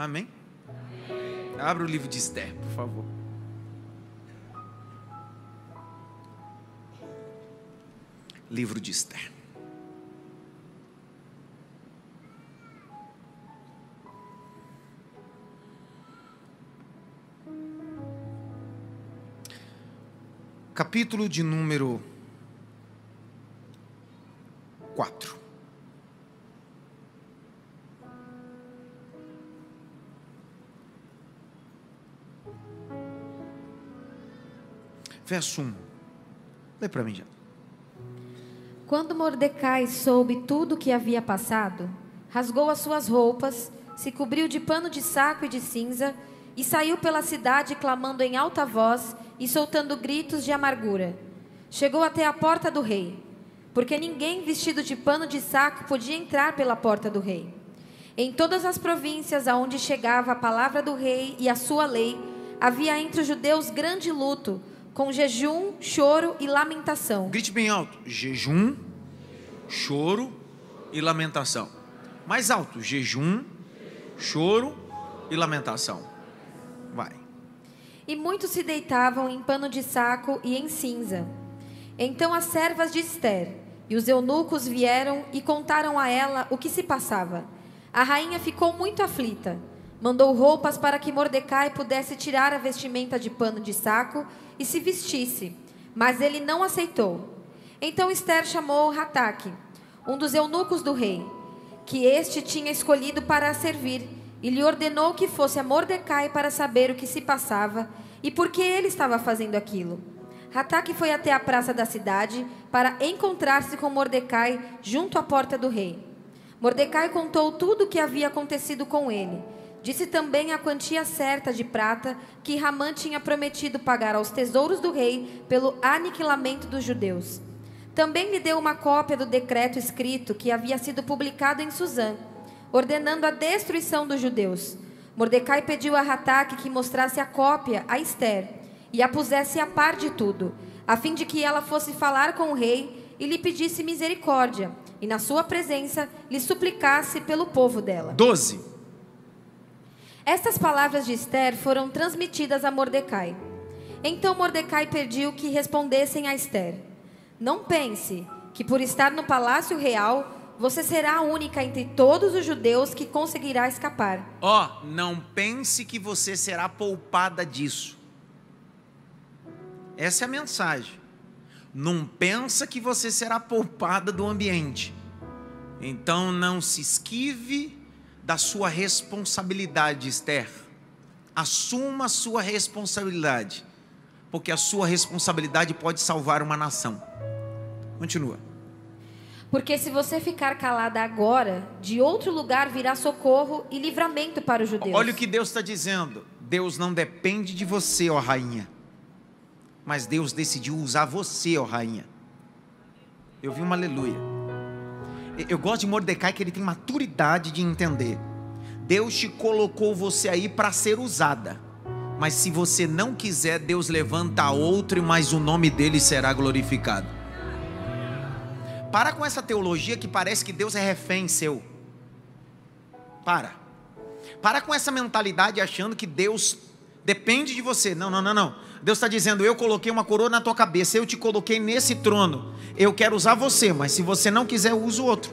Amém? Abra o livro de Esther, por favor. Livro de Esther. Capítulo de número 4. Verso 1. Lê para mim já. Quando Mordecai soube tudo o que havia passado, rasgou as suas roupas, se cobriu de pano de saco e de cinza, e saiu pela cidade clamando em alta voz e soltando gritos de amargura. Chegou até a porta do rei, porque ninguém vestido de pano de saco podia entrar pela porta do rei. Em todas as províncias aonde chegava a palavra do rei e a sua lei, havia entre os judeus grande luto, com jejum, choro e lamentação. Grite bem alto. Jejum, choro e lamentação. Mais alto. Jejum, choro e lamentação. Vai. E muitos se deitavam em pano de saco e em cinza. Então as servas de Esther e os eunucos vieram e contaram a ela o que se passava. A rainha ficou muito aflita. Mandou roupas para que Mordecai pudesse tirar a vestimenta de pano de saco e se vestisse, mas ele não aceitou. Então Esther chamou Hataque, um dos eunucos do rei, que este tinha escolhido para a servir, e lhe ordenou que fosse a Mordecai para saber o que se passava e por que ele estava fazendo aquilo. Hataque foi até a praça da cidade para encontrar-se com Mordecai junto à porta do rei. Mordecai contou tudo o que havia acontecido com ele. Disse também a quantia certa de prata que Ramã tinha prometido pagar aos tesouros do rei pelo aniquilamento dos judeus. Também lhe deu uma cópia do decreto escrito que havia sido publicado em Suzã, ordenando a destruição dos judeus. Mordecai pediu a Hataque que mostrasse a cópia a Esther e a pusesse a par de tudo, a fim de que ela fosse falar com o rei e lhe pedisse misericórdia, e na sua presença lhe suplicasse pelo povo dela. 12. Estas palavras de Esther foram transmitidas a Mordecai. Então Mordecai pediu que respondessem a Esther: não pense que por estar no palácio real, você será a única entre todos os judeus que conseguirá escapar. Não pense que você será poupada disso. Essa é a mensagem. Não pensa que você será poupada do ambiente. Então não se esquive da sua responsabilidade, Esther. Assuma a sua responsabilidade, porque a sua responsabilidade pode salvar uma nação. Continua. Porque se você ficar calada agora, de outro lugar virá socorro e livramento para os judeus. Olha o que Deus está dizendo. Deus não depende de você, ó rainha, mas Deus decidiu usar você, ó rainha. Eu vi um aleluia. Eu gosto de Mordecai, que ele tem maturidade de entender. Deus te colocou você aí para ser usada, mas se você não quiser, Deus levanta outro, mas o nome dele será glorificado. Para com essa teologia que parece que Deus é refém seu. Para com essa mentalidade achando que Deus depende de você. Não. Deus está dizendo: eu coloquei uma coroa na tua cabeça, eu te coloquei nesse trono, eu quero usar você, mas se você não quiser, eu uso outro.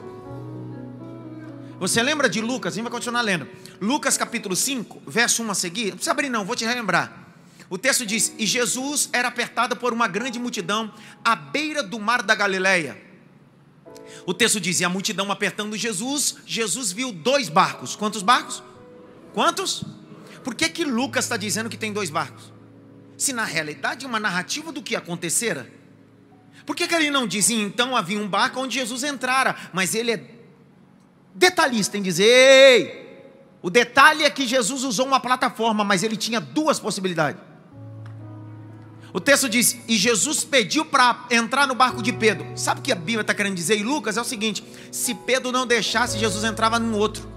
Você lembra de Lucas? A gente vai continuar lendo. Lucas capítulo 5, verso 1 a seguir. Não precisa abrir não, vou te relembrar. O texto diz: e Jesus era apertado por uma grande multidão à beira do mar da Galileia. O texto diz: e a multidão apertando Jesus, Jesus viu 2 barcos. Quantos barcos? Quantos? Por que Lucas está dizendo que tem 2 barcos? Se na realidade é uma narrativa do que acontecera. Por que ele não diz: então havia um barco onde Jesus entrara? Mas ele é detalhista em dizer: ei, o detalhe é que Jesus usou uma plataforma, mas ele tinha 2 possibilidades. O texto diz: e Jesus pediu para entrar no barco de Pedro. Sabe o que a Bíblia está querendo dizer? E Lucas é o seguinte: se Pedro não deixasse, Jesus entrava num outro.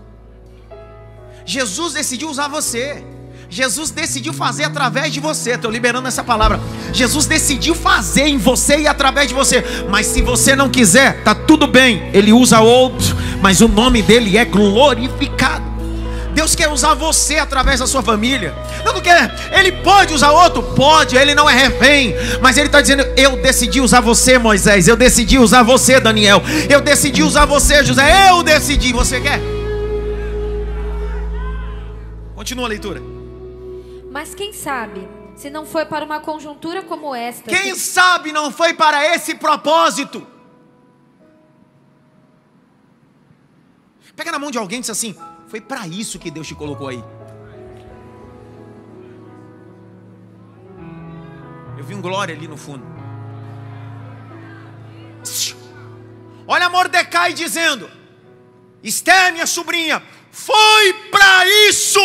Jesus decidiu usar você. Jesus decidiu fazer através de você. Estou liberando essa palavra. Jesus decidiu fazer em você e através de você. Mas se você não quiser, está tudo bem. Ele usa outro, mas o nome dele é glorificado. Deus quer usar você através da sua família. Não quer. Ele pode usar outro? Pode, ele não é refém. Mas ele está dizendo: eu decidi usar você, Moisés. Eu decidi usar você, Daniel. Eu decidi usar você, José. Eu decidi. Você quer? Continua a leitura. Mas quem sabe, se não foi para uma conjuntura como esta... Quem sabe não foi para esse propósito? Pega na mão de alguém e diz assim: foi para isso que Deus te colocou aí. Eu vi um glória ali no fundo. Olha Mordecai dizendo: Esther, minha sobrinha, foi para isso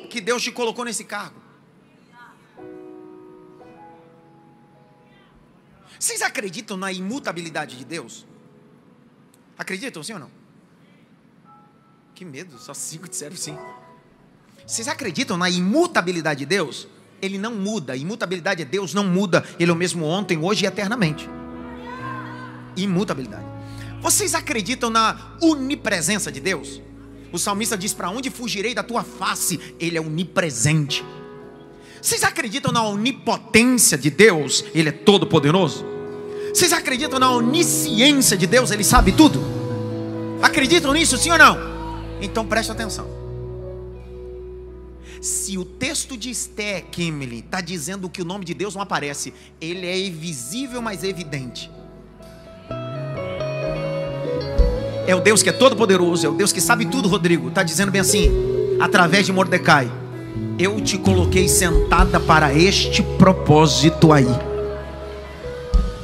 que Deus te colocou nesse cargo. Vocês acreditam na imutabilidade de Deus? Acreditam, sim ou não? Que medo, só 5 disseram sim. Vocês acreditam na imutabilidade de Deus? Ele não muda. Imutabilidade é Deus não muda. Ele é o mesmo ontem, hoje e eternamente. Imutabilidade. Vocês acreditam na onipresença de Deus? O salmista diz: para onde fugirei da tua face? Ele é onipresente. Vocês acreditam na onipotência de Deus? Ele é todo poderoso. Vocês acreditam na onisciência de Deus? Ele sabe tudo. Acreditam nisso, sim ou não? Então preste atenção. Se o texto de Esther, Kimberly, está dizendo que o nome de Deus não aparece, ele é invisível, mas evidente. É o Deus que é todo poderoso, é o Deus que sabe tudo. Rodrigo está dizendo bem assim, através de Mordecai: eu te coloquei sentada para este propósito aí.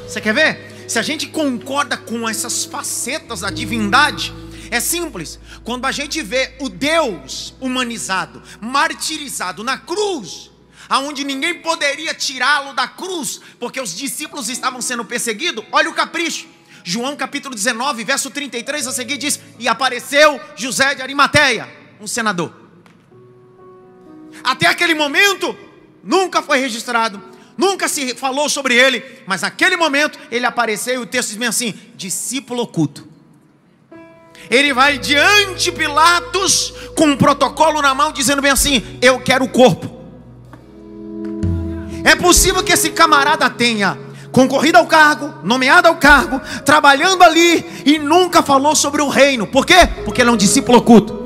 Você quer ver? Se a gente concorda com essas facetas da divindade, é simples. Quando a gente vê o Deus humanizado, martirizado na cruz, aonde ninguém poderia tirá-lo da cruz, porque os discípulos estavam sendo perseguidos, olha o capricho. João capítulo 19, verso 33 a seguir diz: e apareceu José de Arimateia, um senador. Até aquele momento nunca foi registrado, nunca se falou sobre ele, mas naquele momento ele apareceu e o texto diz bem assim: discípulo oculto. Ele vai diante de Pilatos com um protocolo na mão, dizendo bem assim: eu quero o corpo. É possível que esse camarada tenha concorrido ao cargo, nomeado ao cargo, trabalhando ali e nunca falou sobre o reino. Por quê? Porque ele é um discípulo oculto.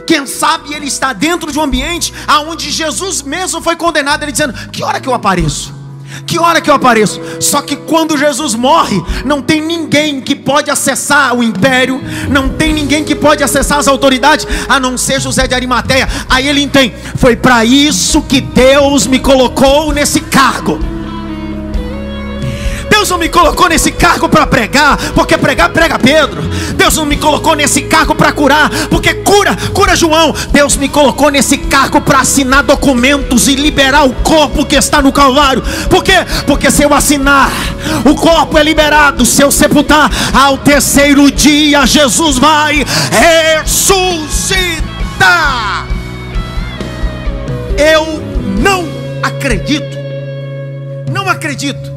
Quem sabe ele está dentro de um ambiente aonde Jesus mesmo foi condenado, ele dizendo: que hora que eu apareço? Que hora que eu apareço? Só que quando Jesus morre, não tem ninguém que pode acessar o império, não tem ninguém que pode acessar as autoridades, a não ser José de Arimateia. Aí ele entende: foi para isso que Deus me colocou nesse cargo. Deus não me colocou nesse cargo para pregar, porque pregar prega Pedro. Deus não me colocou nesse cargo para curar, porque cura João. Deus me colocou nesse cargo para assinar documentos e liberar o corpo que está no Calvário. Por quê? Porque se eu assinar, o corpo é liberado. Se eu sepultar, ao terceiro dia Jesus vai ressuscitar. Eu não acredito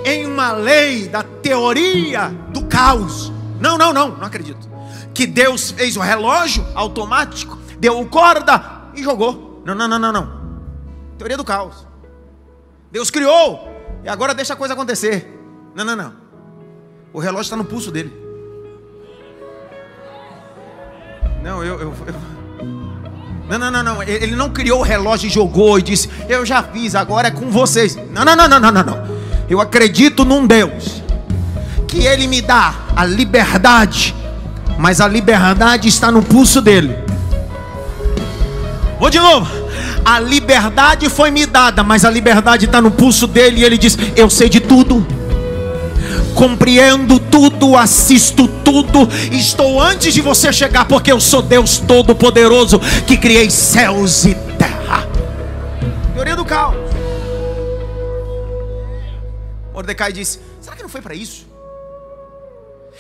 em uma lei da teoria do caos. Não acredito que Deus fez o relógio automático, deu corda e jogou. Não. Teoria do caos. Deus criou e agora deixa a coisa acontecer. Não. O relógio está no pulso dele. Não. Ele não criou o relógio e jogou e disse: eu já fiz, agora é com vocês. Não. Eu acredito num Deus que Ele me dá a liberdade, mas a liberdade está no pulso dele. Vou de novo. A liberdade foi me dada, mas a liberdade está no pulso dele. E Ele diz: eu sei de tudo, compreendo tudo, assisto tudo, estou antes de você chegar, porque eu sou Deus Todo-Poderoso, que criei céus e terra. Teoria do caos. Mordecai disse: será que não foi para isso?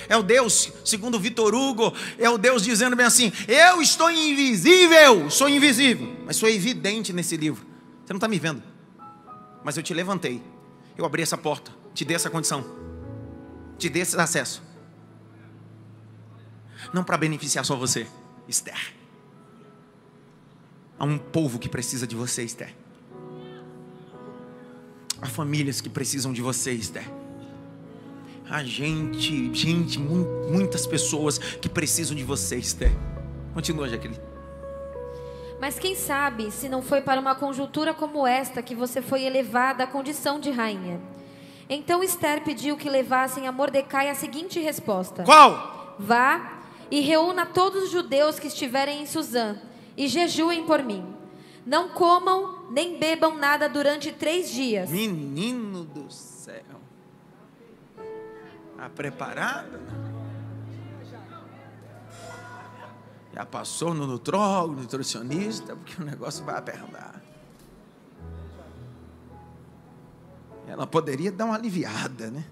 É o Deus, segundo Vitor Hugo, é o Deus dizendo bem assim: eu estou invisível, sou invisível, mas sou evidente nesse livro. Você não está me vendo, mas eu te levantei, eu abri essa porta, te dei essa condição, te dei esse acesso, não para beneficiar só você, Esther, Há um povo que precisa de você, Esther. Há famílias que precisam de você, Esther. Há muitas pessoas que precisam de você, Esther. Continua, Jaqueline. Mas quem sabe se não foi para uma conjuntura como esta que você foi elevada à condição de rainha. Então Esther pediu que levassem a Mordecai a seguinte resposta: Qual? Vá e reúna todos os judeus que estiverem em Suzã e jejuem por mim. Não comam nem bebam nada durante 3 dias. Menino do céu. Está preparada? Já passou no nutrólogo, nutricionista, porque o negócio vai apertar. Ela poderia dar uma aliviada, né?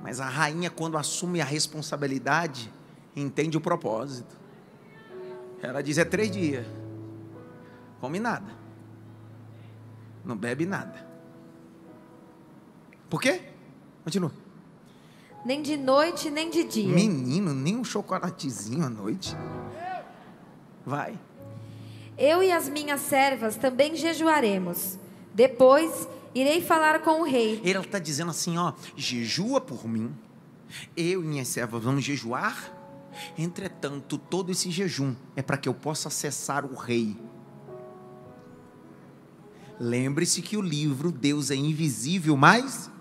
Mas a rainha, quando assume a responsabilidade, entende o propósito. Ela diz: é 3 dias. Come nada. Não bebe nada. Por quê? Continua. Nem de noite, nem de dia. Menino, nem um chocolatezinho à noite. Vai. Eu e as minhas servas também jejuaremos. Depois irei falar com o rei. Ele está dizendo assim, ó: jejua por mim. Eu e minhas servas vamos jejuar. Entretanto, todo esse jejum é para que eu possa acessar o rei. Lembre-se que o livro Deus é invisível, mas...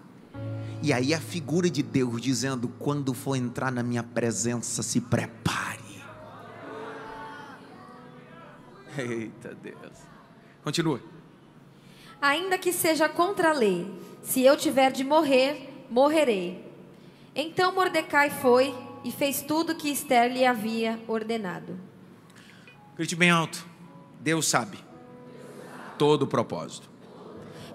E aí a figura de Deus dizendo: quando for entrar na minha presença, se prepare. Eita Deus. Continua. Ainda que seja contra a lei, se eu tiver de morrer, morrerei. Então Mordecai foi e fez tudo que Esther lhe havia ordenado. Grite bem alto: Deus sabe todo o propósito.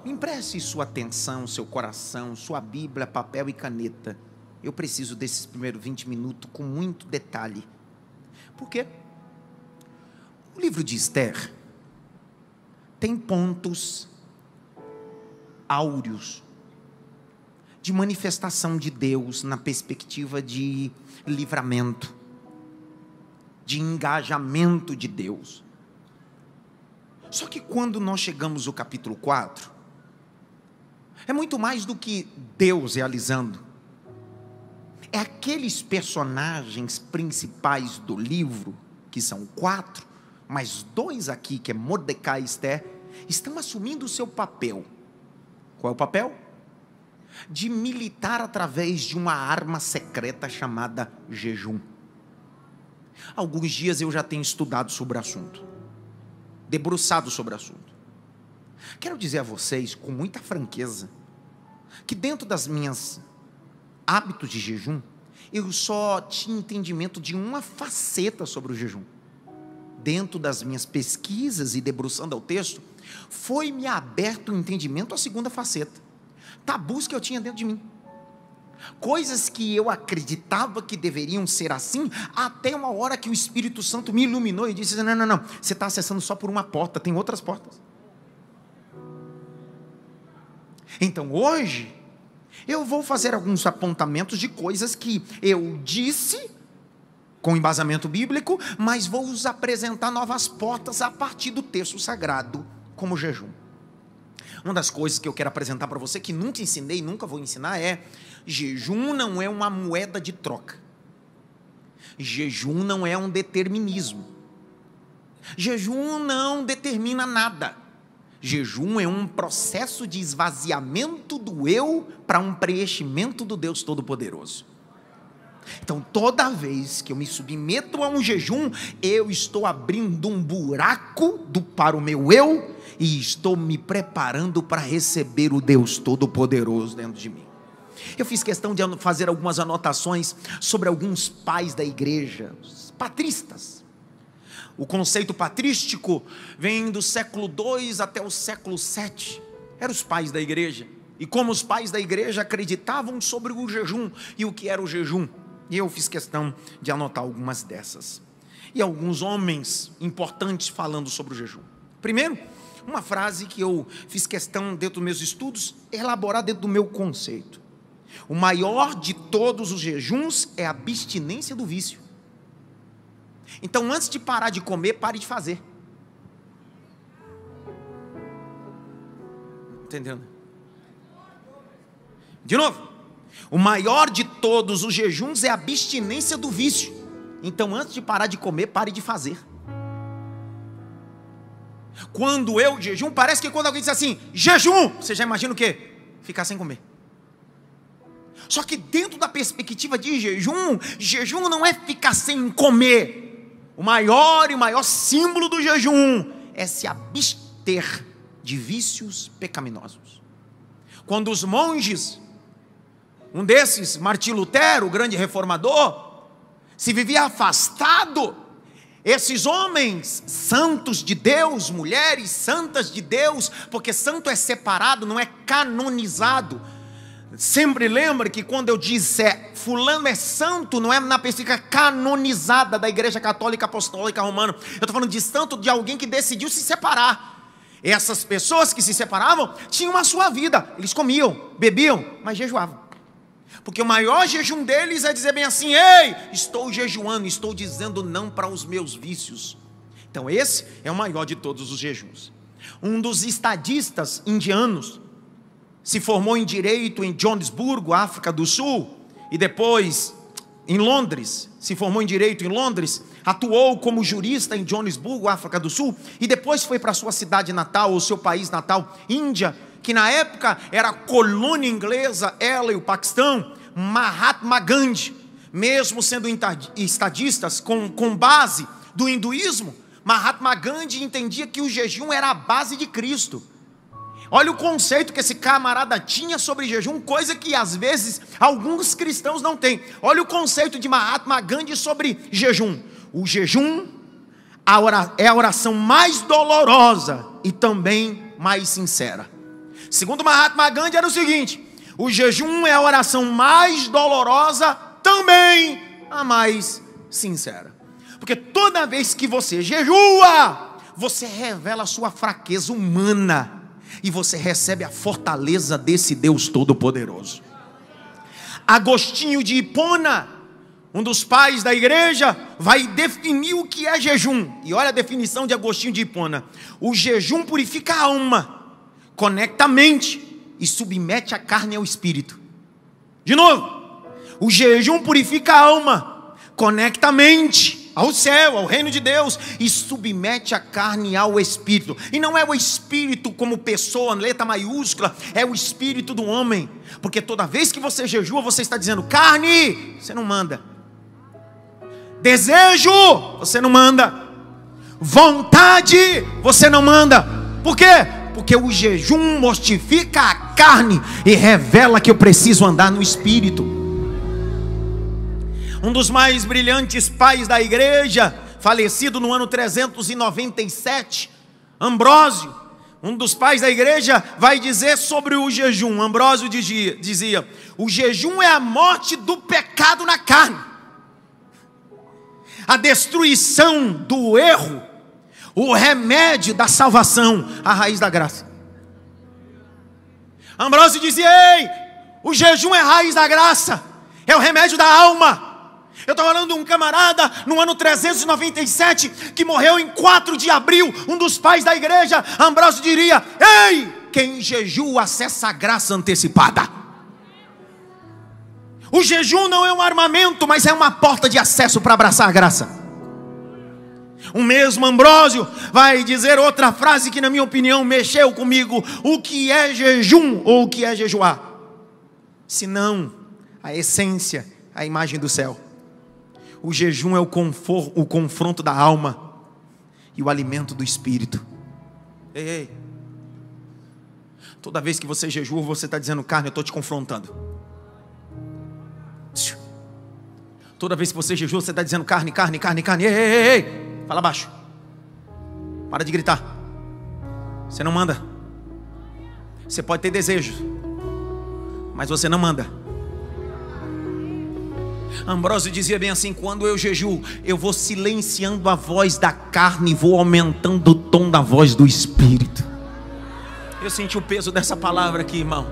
Me empreste sua atenção, seu coração, sua Bíblia, papel e caneta. Eu preciso desses primeiros 20 minutos com muito detalhe. Por quê? O livro de Esther tem pontos áureos de manifestação de Deus na perspectiva de livramento, de engajamento de Deus. Só que quando nós chegamos ao capítulo 4, é muito mais do que Deus realizando. É aqueles personagens principais do livro, que são 4, mas 2 aqui, que é Mordecai e Esther, estão assumindo o seu papel. Qual é o papel? De militar através de uma arma secreta chamada jejum. Alguns dias eu já tenho estudado sobre o assunto, debruçado sobre o assunto. Quero dizer a vocês, com muita franqueza, que dentro das minhas hábitos de jejum, eu só tinha entendimento de uma faceta sobre o jejum. Dentro das minhas pesquisas e debruçando ao texto, foi-me aberto o entendimento à segunda faceta. Tabus que eu tinha dentro de mim. Coisas que eu acreditava que deveriam ser assim, até uma hora que o Espírito Santo me iluminou e disse: não, você está acessando só por uma porta, tem outras portas. Então hoje, eu vou fazer alguns apontamentos de coisas que eu disse, com embasamento bíblico, mas vou os apresentar novas portas a partir do texto sagrado, como jejum. Uma das coisas que eu quero apresentar para você, que nunca ensinei e nunca vou ensinar, é: jejum não é uma moeda de troca. Jejum não é um determinismo. Jejum não determina nada. Jejum é um processo de esvaziamento do eu para um preenchimento do Deus Todo-Poderoso. Então, toda vez que eu me submeto a um jejum, eu estou abrindo um buraco para o meu eu e estou me preparando para receber o Deus Todo-Poderoso dentro de mim. Eu fiz questão de fazer algumas anotações sobre alguns pais da igreja, os patristas. O conceito patrístico vem do século II até o século VII. Eram os pais da igreja. E como os pais da igreja acreditavam sobre o jejum e o que era o jejum. E eu fiz questão de anotar algumas dessas. E alguns homens importantes falando sobre o jejum. Primeiro, uma frase que eu fiz questão dentro dos meus estudos, elaborar dentro do meu conceito. O maior de todos os jejuns é a abstinência do vício. Então, antes de parar de comer, pare de fazer. entendendo? De novo, o maior de todos os jejuns é a abstinência do vício. Então, antes de parar de comer, pare de fazer. Quando eu jejum, parece que quando alguém diz assim, jejum, você já imagina o quê? Ficar sem comer. Só que dentro da perspectiva de jejum, jejum não é ficar sem comer. O maior símbolo do jejum é se abster de vícios pecaminosos. Quando os monges, um desses, Martim Lutero, o grande reformador, se vivia afastado, esses homens santos de Deus, mulheres santas de Deus, porque santo é separado, não é canonizado. Sempre lembre que quando eu disser fulano é santo, não é na perspectiva canonizada da Igreja Católica Apostólica Romana. Eu estou falando de santo de alguém que decidiu se separar. Essas pessoas que se separavam tinham a sua vida. Eles comiam, bebiam, mas jejuavam. Porque o maior jejum deles é dizer bem assim, ei, estou jejuando, estou dizendo não para os meus vícios. Então esse é o maior de todos os jejuns. Um dos estadistas indianos se formou em direito em Joanesburgo, África do Sul, e depois em Londres, se formou em direito em Londres, atuou como jurista em Joanesburgo, África do Sul, e depois foi para a sua cidade natal, ou seu país natal, Índia, que na época era colônia inglesa, ela e o Paquistão. Mahatma Gandhi, mesmo sendo estadistas com base do hinduísmo, Mahatma Gandhi entendia que o jejum era a base de Cristo. Olha o conceito que esse camarada tinha sobre jejum, coisa que às vezes alguns cristãos não têm. Olha o conceito de Mahatma Gandhi sobre jejum. O jejum é a oração mais dolorosa e também mais sincera. Segundo Mahatma Gandhi era o seguinte: o jejum é a oração mais dolorosa, também a mais sincera. Porque toda vez que você jejua, você revela a sua fraqueza humana e você recebe a fortaleza desse Deus Todo-Poderoso. Agostinho de Hipona, um dos pais da igreja, vai definir o que é jejum. E olha a definição de Agostinho de Hipona: o jejum purifica a alma, conecta a mente e submete a carne ao espírito. De novo, o jejum purifica a alma, conecta a mente ao céu, ao reino de Deus, e submete a carne ao espírito. E não é o espírito como pessoa, letra maiúscula, é o espírito do homem. Porque toda vez que você jejua, você está dizendo: carne, você não manda. Desejo, você não manda. Vontade, você não manda. Por quê? Porque o jejum mortifica a carne e revela que eu preciso andar no espírito. Um dos mais brilhantes pais da igreja, falecido no ano 397, Ambrósio, um dos pais da igreja, vai dizer sobre o jejum. Ambrósio dizia: o jejum é a morte do pecado na carne, a destruição do erro, o remédio da salvação, a raiz da graça. Ambrósio dizia: ei, o jejum é a raiz da graça, é o remédio da alma. Eu estou falando de um camarada no ano 397 que morreu em 4 de abril, um dos pais da igreja. Ambrósio diria: ei, quem jejua acessa a graça antecipada. O jejum não é um armamento, mas é uma porta de acesso para abraçar a graça. O mesmo Ambrósio vai dizer outra frase que, na minha opinião, mexeu comigo: o que é jejum ou o que é jejuar? Senão a essência, a imagem do céu. O jejum é o confronto da alma e o alimento do espírito. Ei, toda vez que você jejua, você está dizendo: carne, eu estou te confrontando. Toda vez que você jejua, você está dizendo: carne, carne, carne, carne. Ei, fala baixo. Para de gritar. Você não manda. Você pode ter desejo, mas você não manda. Ambrósio dizia bem assim: quando eu jejuo, eu vou silenciando a voz da carne e vou aumentando o tom da voz do espírito. Eu senti o peso dessa palavra aqui, irmão.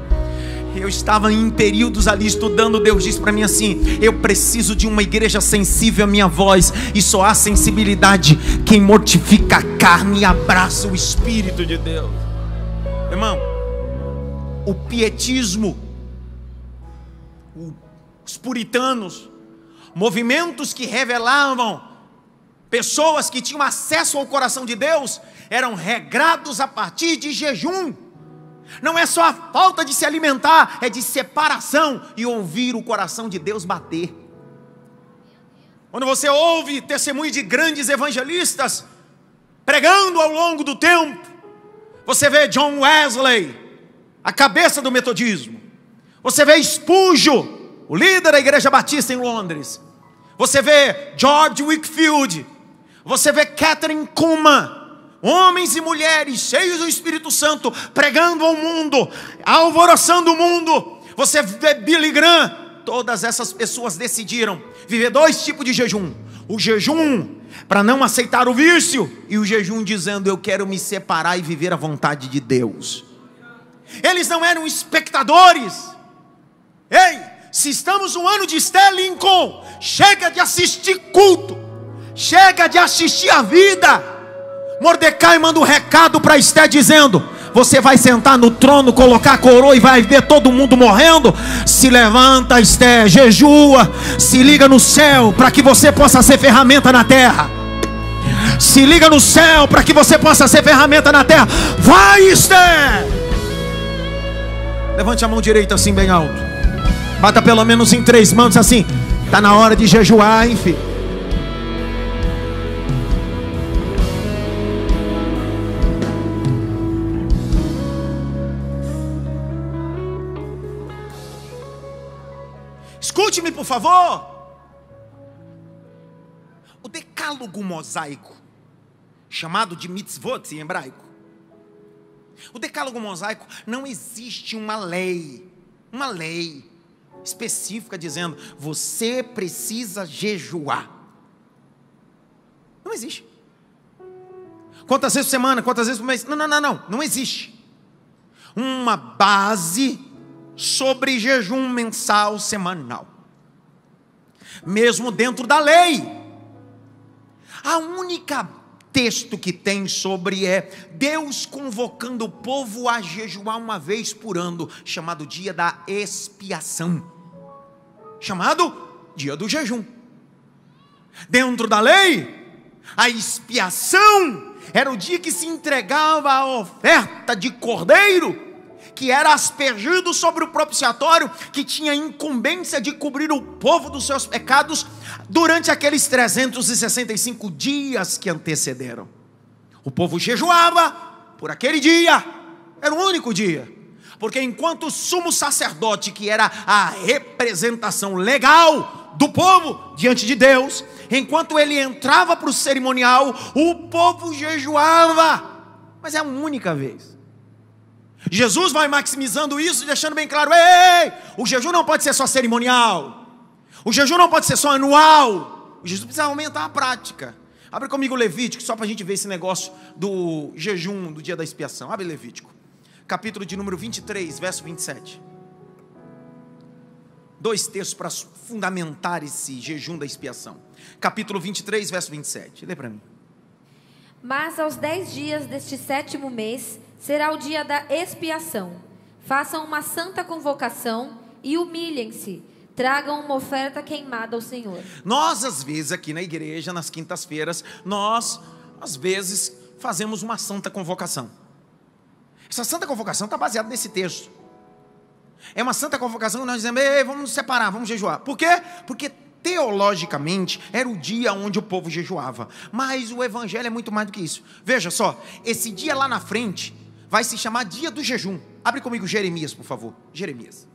Eu estava em períodos ali estudando. Deus disse para mim assim: eu preciso de uma igreja sensível à minha voz. E só há sensibilidade quem mortifica a carne e abraça o Espírito de Deus. Irmão, o pietismo, os puritanos, movimentos que revelavam pessoas que tinham acesso ao coração de Deus, eram regrados a partir de jejum. Não é só a falta de se alimentar, é de separação e ouvir o coração de Deus bater. Quando você ouve testemunho de grandes evangelistas pregando ao longo do tempo, você vê John Wesley, a cabeça do metodismo. Você vê Spurgeon, o líder da igreja batista em Londres. Você vê George Whitefield. Você vê Catherine Kuhlman. Homens e mulheres cheios do Espírito Santo, pregando ao mundo, alvoroçando o mundo. Você vê Billy Graham. Todas essas pessoas decidiram viver dois tipos de jejum: o jejum para não aceitar o vício, e o jejum dizendo: eu quero me separar e viver a vontade de Deus. Eles não eram espectadores. Ei, se estamos no ano de Esther Lincoln, chega de assistir culto, chega de assistir a vida. Mordecai manda um recado para Esther dizendo: você vai sentar no trono, colocar a coroa e vai ver todo mundo morrendo. Se levanta, Esther, jejua, se liga no céu para que você possa ser ferramenta na terra. Se liga no céu para que você possa ser ferramenta na terra. Vai, Esther! Levante a mão direita assim bem alto. Bata pelo menos em 3 mãos assim. Está na hora de jejuar, hein, filho? Escute-me, por favor. O decálogo mosaico, chamado de mitzvot em hebraico, o decálogo mosaico, não existe uma lei específica dizendo: você precisa jejuar. Não existe. Quantas vezes por semana, quantas vezes por mês? Não existe uma base sobre jejum mensal, semanal. Mesmo dentro da lei, a única texto que tem sobre é Deus convocando o povo a jejuar uma vez por ano, chamado dia da expiação, chamado dia do jejum. Dentro da lei, a expiação era o dia que se entregava a oferta de cordeiro, que era aspergido sobre o propiciatório, que tinha incumbência de cobrir o povo dos seus pecados durante aqueles 365 dias que antecederam. O povo jejuava por aquele dia, era o único dia, porque enquanto o sumo sacerdote, que era a representação legal do povo diante de Deus, enquanto ele entrava para o cerimonial, o povo jejuava, mas é a única vez. Jesus vai maximizando isso, deixando bem claro: ei, o jejum não pode ser só cerimonial, o jejum não pode ser só anual, o jejum precisa aumentar a prática. Abre comigo Levítico, só para a gente ver esse negócio do jejum do dia da expiação. Abre Levítico, capítulo de número 23, verso 27. 2 textos para fundamentar esse jejum da expiação. Capítulo 23, verso 27. Lê para mim. Mas aos 10 dias deste 7º mês será o dia da expiação. Façam uma santa convocação e humilhem-se. Tragam uma oferta queimada ao Senhor. Nós, às vezes, aqui na igreja, nas quintas-feiras, nós, às vezes, fazemos uma santa convocação. Essa santa convocação está baseada nesse texto. É uma santa convocação que nós dizemos: ei, vamos nos separar, vamos jejuar. Por quê? Porque teologicamente era o dia onde o povo jejuava. Mas o evangelho é muito mais do que isso. Veja só, esse dia lá na frente vai se chamar dia do jejum. Abre comigo Jeremias, por favor. Jeremias,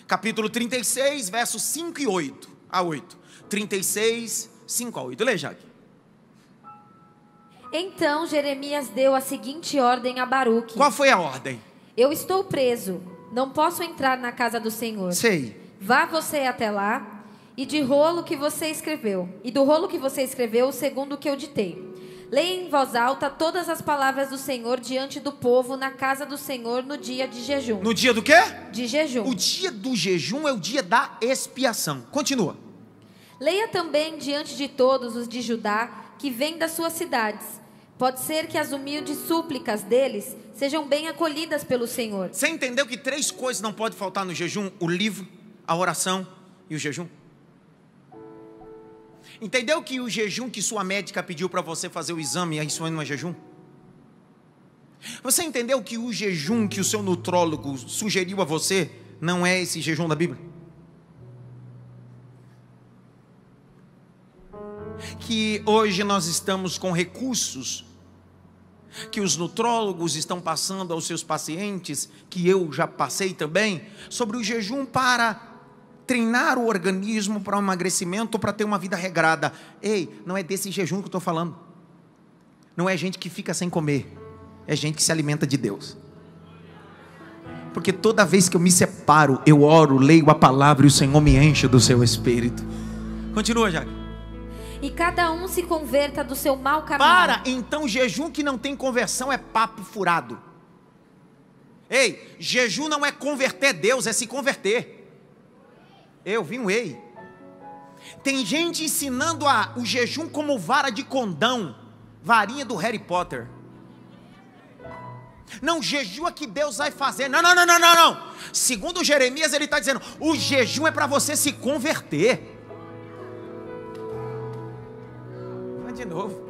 capítulo 36, versos 5 e 8 a 8. 36, 5 a 8. Lê, Jaque. Então Jeremias deu a seguinte ordem a Baruque. Qual foi a ordem? Eu estou preso, não posso entrar na casa do Senhor. Sei. Vá você até lá, e do rolo que você escreveu, segundo o que eu ditei. Leia em voz alta todas as palavras do Senhor diante do povo na casa do Senhor no dia de jejum. No dia do quê? De jejum. O dia do jejum é o dia da expiação. Continua. Leia também diante de todos os de Judá que vêm das suas cidades. Pode ser que as humildes súplicas deles sejam bem acolhidas pelo Senhor. Você entendeu que 3 coisas não podem faltar no jejum? O livro, a oração e o jejum. Entendeu que o jejum que sua médica pediu para você fazer o exame, isso não é jejum? Você entendeu que o jejum que o seu nutrólogo sugeriu a você não é esse jejum da Bíblia? Que hoje nós estamos com recursos que os nutrólogos estão passando aos seus pacientes, que eu já passei também, sobre o jejum para treinar o organismo para o emagrecimento, para ter uma vida regrada. Ei, não é desse jejum que eu estou falando. Não é gente que fica sem comer, é gente que se alimenta de Deus. Porque toda vez que eu me separo, eu oro, leio a palavra e o Senhor me enche do seu Espírito. Continua, Jaque. E cada um se converta do seu mau caminho. Então jejum que não tem conversão é papo furado. Ei, jejum não é converter Deus, é se converter. Eu vi um ei. Tem gente ensinando o jejum como vara de condão, varinha do Harry Potter. Não, jejua que Deus vai fazer. Não. Segundo Jeremias, ele está dizendo, o jejum é para você se converter. De novo.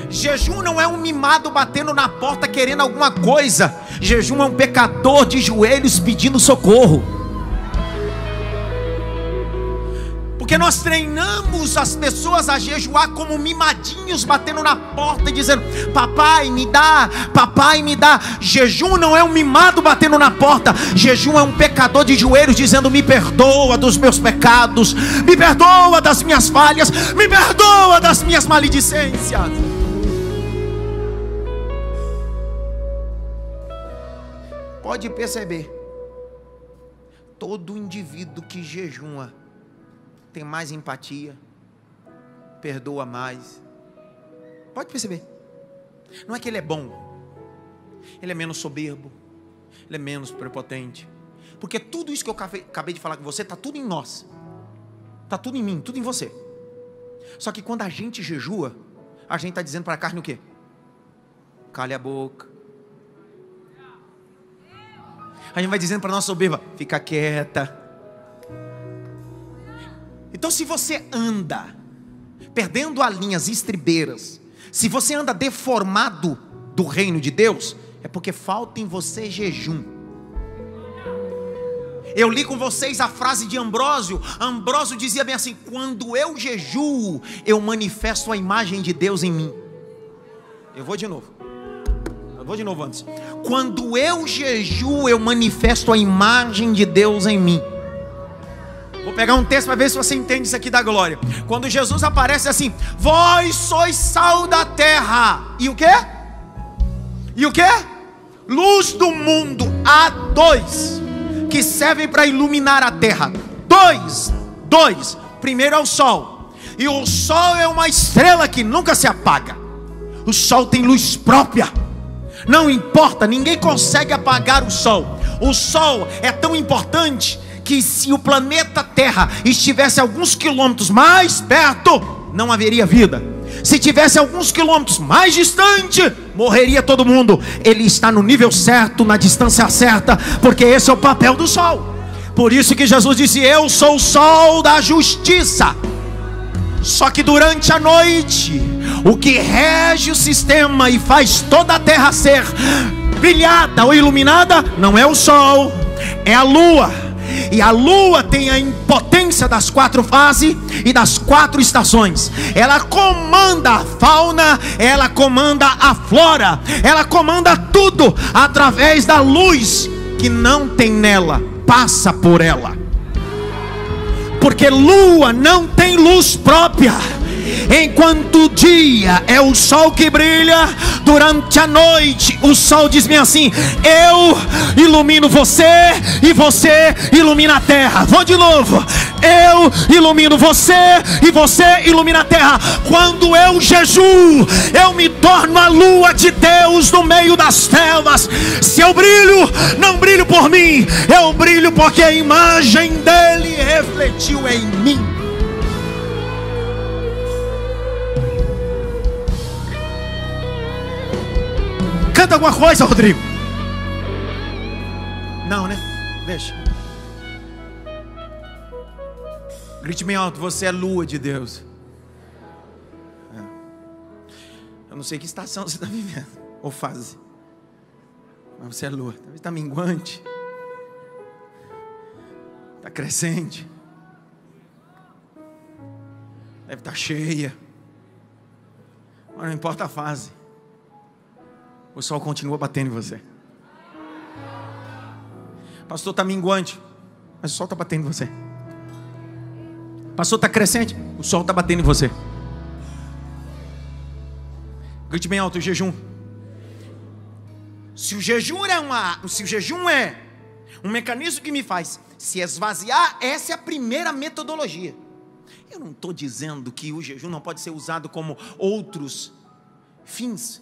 Jejum não é um mimado batendo na porta querendo alguma coisa. Jejum é um pecador de joelhos pedindo socorro. Porque nós treinamos as pessoas a jejuar como mimadinhos batendo na porta e dizendo, papai me dá, papai me dá. Jejum não é um mimado batendo na porta. Jejum é um pecador de joelhos dizendo, me perdoa dos meus pecados, me perdoa das minhas falhas, me perdoa das minhas maledicências. Pode perceber, todo indivíduo que jejua tem mais empatia, perdoa mais. Pode perceber. Não é que ele é bom, ele é menos soberbo, ele é menos prepotente. Porque tudo isso que eu acabei de falar com você, está tudo em nós. Está tudo em mim, tudo em você. Só que quando a gente jejua, a gente está dizendo para a carne o quê? Cale a boca. A gente vai dizendo para a nossa soberba, fica quieta. Então se você anda perdendo as linhas estribeiras, se você anda deformado do reino de Deus, é porque falta em você jejum. Eu li com vocês a frase de Ambrósio. Ambrósio dizia bem assim, quando eu jejuo, eu manifesto a imagem de Deus em mim. Eu vou de novo antes. Quando eu jejuo, eu manifesto a imagem de Deus em mim. Vou pegar um texto para ver se você entende isso aqui da glória. Quando Jesus aparece assim, vós sois sal da terra. E o quê? E o quê? Luz do mundo. Há 2 que servem para iluminar a terra. 2. Primeiro é o sol. E o sol é uma estrela que nunca se apaga. O sol tem luz própria. Não importa, ninguém consegue apagar o sol. O sol é tão importante que se o planeta Terra estivesse alguns quilômetros mais perto, não haveria vida. Se tivesse alguns quilômetros mais distante, morreria todo mundo. Ele está no nível certo, na distância certa, porque esse é o papel do sol. Por isso que Jesus disse, eu sou o sol da justiça. Só que durante a noite, o que rege o sistema e faz toda a terra ser brilhada ou iluminada, não é o sol, é a lua. E a lua tem a impotência das 4 fases e das 4 estações. Ela comanda a fauna, ela comanda a flora, ela comanda tudo através da luz que não tem nela, passa por ela. Porque lua não tem luz própria. Enquanto o dia é o sol que brilha, durante a noite o sol diz bem assim, eu ilumino você e você ilumina a terra. Vou de novo, eu ilumino você e você ilumina a terra. Quando eu jejuo, eu me torno a lua de Deus no meio das trevas. Se eu brilho, não brilho por mim, eu brilho porque a imagem dele refletiu em mim. dizendo alguma coisa, Rodrigo? Não, né? Deixa. Grite bem alto, você é lua de Deus. Eu não sei que estação você está vivendo, ou fase. Mas você é lua, talvez está minguante, está crescente, deve estar cheia. Mas não importa a fase, o sol continua batendo em você. Pastor, está minguante, mas o sol está batendo em você. Pastor, está crescente, o sol está batendo em você. Grite bem alto, o jejum. Se o jejum é um mecanismo que me faz se esvaziar, essa é a primeira metodologia. Eu não estou dizendo que o jejum não pode ser usado como outros fins.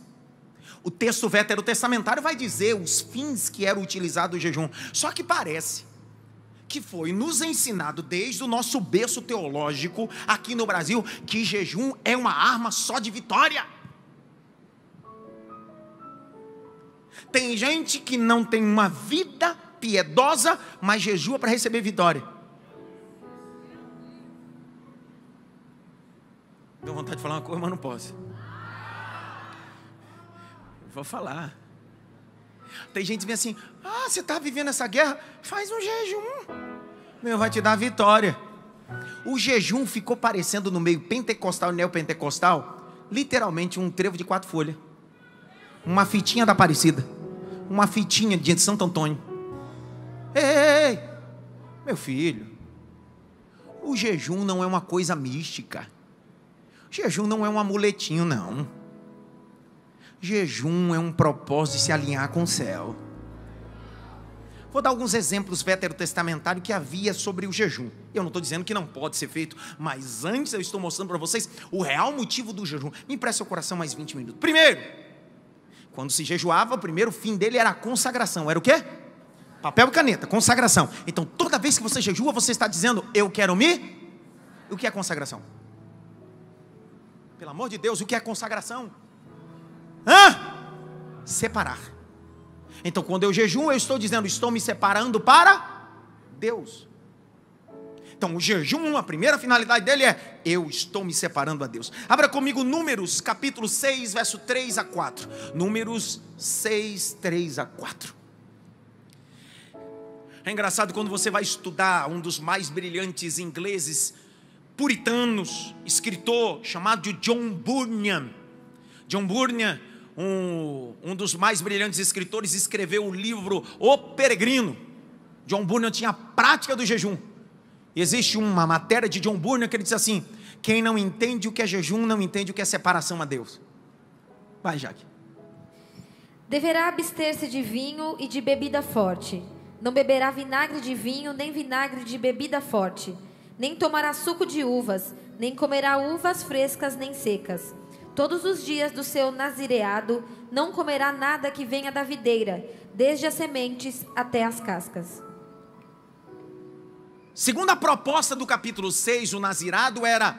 O texto veterotestamentário vai dizer os fins que era utilizado o jejum. Só que parece que foi nos ensinado desde o nosso berço teológico aqui no Brasil que jejum é uma arma só de vitória. Tem gente que não tem uma vida piedosa, mas jejua para receber vitória. Deu vontade de falar uma coisa, mas não posso. Vou falar. Tem gente que vem assim: ah, você está vivendo essa guerra? Faz um jejum. Meu, vai te dar vitória. O jejum ficou parecendo no meio pentecostal e neopentecostal, literalmente um trevo de 4 folhas. Uma fitinha da Aparecida. Uma fitinha de Santo Antônio. Ei, meu filho, o jejum não é uma coisa mística. Jejum não é um amuletinho, não. Jejum é um propósito de se alinhar com o céu. Vou dar alguns exemplos veterotestamentários que havia sobre o jejum. Eu não estou dizendo que não pode ser feito, mas antes eu estou mostrando para vocês o real motivo do jejum. Me empresta seu coração mais 20 minutos. Primeiro, quando se jejuava, o primeiro fim dele era a consagração. Era o quê? Papel e caneta, consagração. Então, toda vez que você jejua, você está dizendo: eu quero me... O que é consagração? Pelo amor de Deus, o que é consagração? Separar. Então, quando eu jejuo, eu estou dizendo: estou me separando para Deus. Então, o jejum, a primeira finalidade dele é: eu estou me separando a Deus. Abra comigo Números, capítulo 6, verso 3 a 4. Números 6, 3 a 4. É engraçado quando você vai estudar um dos mais brilhantes ingleses puritanos, escritor chamado de John Bunyan. John Bunyan, um dos mais brilhantes escritores, escreveu o livro O Peregrino. John Bunyan tinha a prática do jejum. Existe uma matéria de John Bunyan que ele diz assim: quem não entende o que é jejum, não entende o que é separação a Deus. Vai, Jaque. Deverá abster-se de vinho e de bebida forte. Não beberá vinagre de vinho, nem vinagre de bebida forte. Nem tomará suco de uvas, nem comerá uvas frescas nem secas. Todos os dias do seu nazireado não comerá nada que venha da videira, desde as sementes até as cascas. Segundo a proposta do capítulo 6, o nazirado era: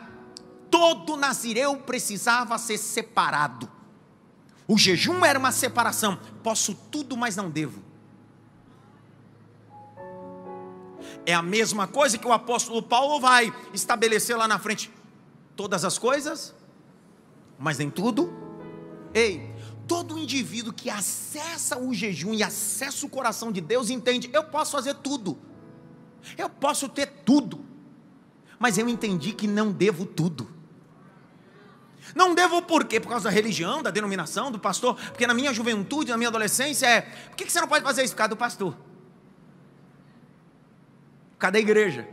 todo nazireu precisava ser separado. O jejum era uma separação. Posso tudo, mas não devo. É a mesma coisa que o apóstolo Paulo vai estabelecer lá na frente: todas as coisas, mas nem tudo. Ei, todo indivíduo que acessa o jejum e acessa o coração de Deus entende: eu posso fazer tudo, eu posso ter tudo, mas eu entendi que não devo tudo. Não devo por quê? Por causa da religião, da denominação, do pastor. Porque na minha juventude, na minha adolescência por que você não pode fazer isso? Por causa do pastor. Cadê a igreja?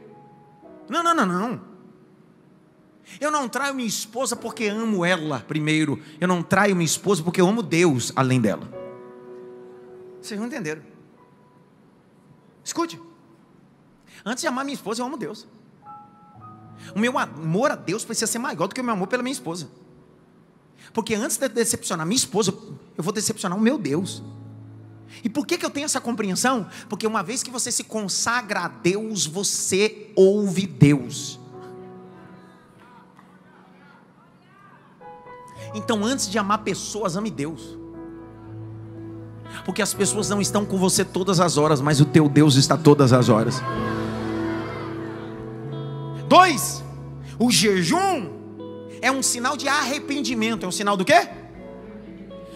Não. Eu não traio minha esposa porque amo ela primeiro. Eu não traio minha esposa porque eu amo Deus além dela. Vocês não entenderam? Escute. Antes de amar minha esposa, eu amo Deus. O meu amor a Deus precisa ser maior do que o meu amor pela minha esposa. Porque antes de decepcionar minha esposa, eu vou decepcionar o meu Deus. E por que eu tenho essa compreensão? Porque uma vez que você se consagra a Deus, você ouve Deus. Então, antes de amar pessoas, ame Deus. Porque as pessoas não estão com você todas as horas, mas o teu Deus está todas as horas. 2, o jejum é um sinal de arrependimento. É um sinal do quê?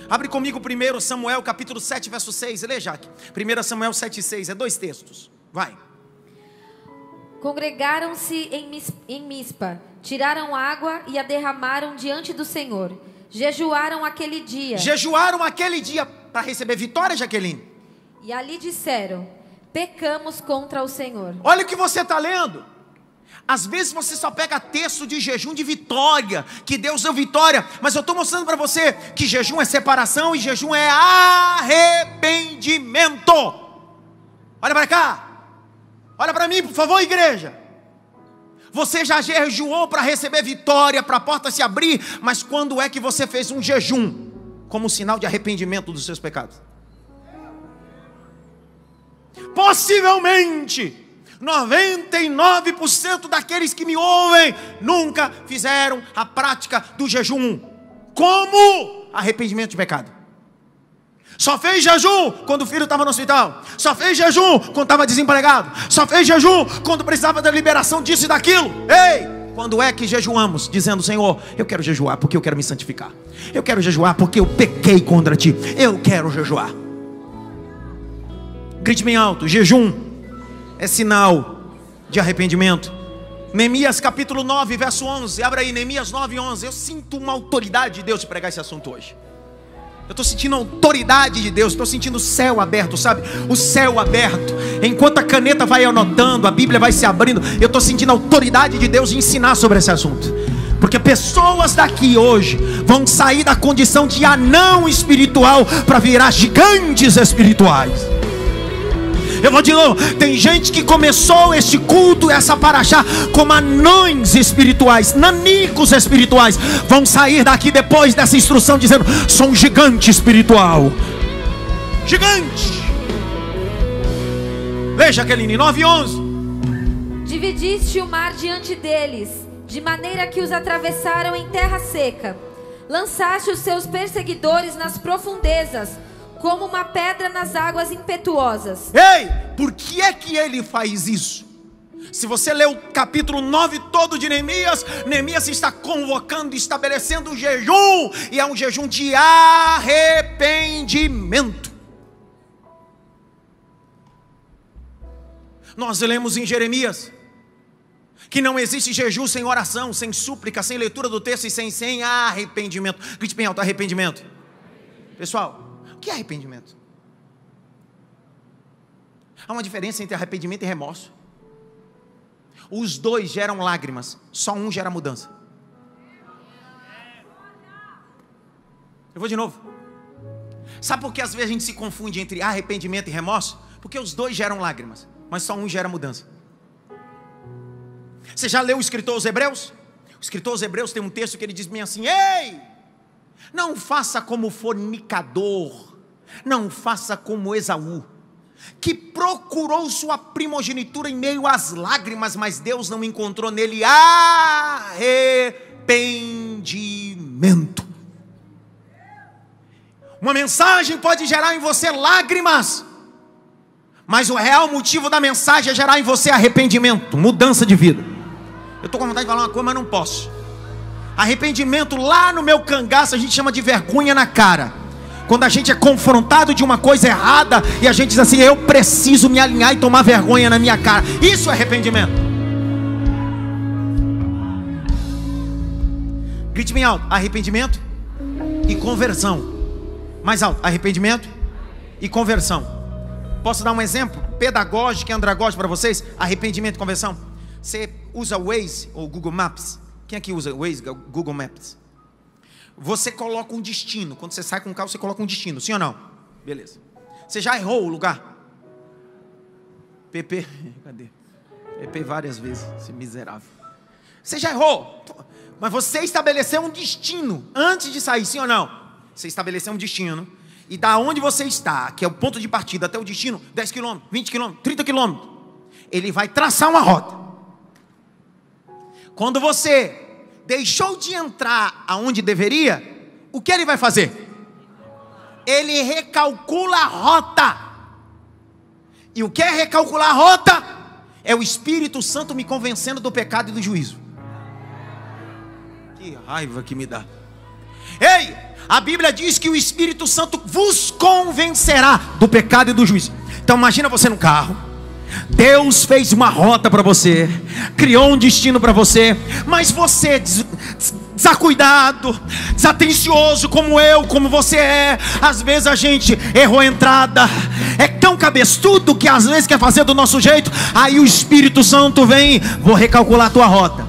Abre comigo 1 Samuel capítulo 7, verso 6. Lê, Jaque. 1 Samuel 7, 6, é 2 textos. Vai. Congregaram-se em Mispa, tiraram água e a derramaram diante do Senhor. Jejuaram aquele dia. Jejuaram aquele dia para receber vitória, Jaqueline. E ali disseram: pecamos contra o Senhor. Olha o que você está lendo. Às vezes você só pega texto de jejum de vitória, que Deus deu vitória, mas eu estou mostrando para você que jejum é separação e jejum é arrependimento. Olha para cá, olha para mim, por favor, igreja. Você já jejuou para receber vitória, para a porta se abrir, mas quando é que você fez um jejum como sinal de arrependimento dos seus pecados? Possivelmente 99% daqueles que me ouvem nunca fizeram a prática do jejum como arrependimento de pecado. Só fez jejum quando o filho estava no hospital. Só fez jejum quando estava desempregado. Só fez jejum quando precisava da liberação disso e daquilo. Ei, quando é que jejuamos? Dizendo: Senhor, eu quero jejuar porque eu quero me santificar. Eu quero jejuar porque eu pequei contra ti. Eu quero jejuar. Grite bem alto: jejum é sinal de arrependimento. Neemias capítulo 9, verso 11. Abra aí, Neemias 9, 11. Eu sinto uma autoridade de Deus de pregar esse assunto hoje. Eu estou sentindo a autoridade de Deus. Estou sentindo o céu aberto, sabe? O céu aberto. Enquanto a caneta vai anotando, a Bíblia vai se abrindo, eu estou sentindo a autoridade de Deus de ensinar sobre esse assunto. Porque pessoas daqui hoje vão sair da condição de anão espiritual para virar gigantes espirituais. Eu vou de novo, tem gente que começou este culto, essa paraxá, como anões espirituais, nanicos espirituais, vão sair daqui depois dessa instrução dizendo: sou um gigante espiritual. Gigante. Veja, Jaqueline, 9:11. Dividiste o mar diante deles, de maneira que os atravessaram em terra seca. Lançaste os seus perseguidores nas profundezas, como uma pedra nas águas impetuosas. Ei, por que é que ele faz isso? Se você ler o capítulo 9 todo de Neemias, Neemias está convocando, estabelecendo um jejum, e é um jejum de arrependimento. Nós lemos em Jeremias que não existe jejum sem oração, sem súplica, sem leitura do texto e sem arrependimento. Grite bem alto: arrependimento. Pessoal, o que é arrependimento? Há uma diferença entre arrependimento e remorso. Os dois geram lágrimas, só um gera mudança. Eu vou de novo. Sabe por que às vezes a gente se confunde entre arrependimento e remorso? Porque os dois geram lágrimas, mas só um gera mudança. Você já leu o escritor aos Hebreus? O escritor aos Hebreus tem um texto que ele diz bem assim: ei, não faça como fornicador, não faça como Esaú, que procurou sua primogenitura em meio às lágrimas, mas Deus não encontrou nele arrependimento. Uma mensagem pode gerar em você lágrimas, mas o real motivo da mensagem é gerar em você arrependimento, mudança de vida. Eu estou com vontade de falar uma coisa, mas não posso. Arrependimento, lá no meu cangaço, a gente chama de vergonha na cara. Quando a gente é confrontado de uma coisa errada e a gente diz assim: eu preciso me alinhar e tomar vergonha na minha cara. Isso é arrependimento. Grite bem alto: arrependimento e conversão. Mais alto: arrependimento e conversão. Posso dar um exemplo pedagógico e andragógico para vocês? Arrependimento e conversão. Você usa o Waze ou Google Maps? Quem aqui usa o Waze, Google Maps? Você coloca um destino. Quando você sai com o carro, você coloca um destino, sim ou não? Beleza. Você já errou o lugar? PP, cadê? PP várias vezes, esse miserável. Você já errou, mas você estabeleceu um destino antes de sair, sim ou não? Você estabeleceu um destino, e da onde você está, que é o ponto de partida até o destino, 10 km, 20 km, 30 km, ele vai traçar uma rota. Quando você deixou de entrar aonde deveria, o que ele vai fazer? ele recalcula a rota. E o que é recalcular a rota? É o Espírito Santo me convencendo do pecado e do juízo. Que raiva que me dá. Ei, a Bíblia diz que o Espírito Santo vos convencerá do pecado e do juízo. Então imagina você no carro. Deus fez uma rota para você, criou um destino para você, mas você desacuidado, desatencioso como eu, como você é. Às vezes a gente errou a entrada, é tão cabeçudo que às vezes quer fazer do nosso jeito. Aí o Espírito Santo vem, vou recalcular a tua rota.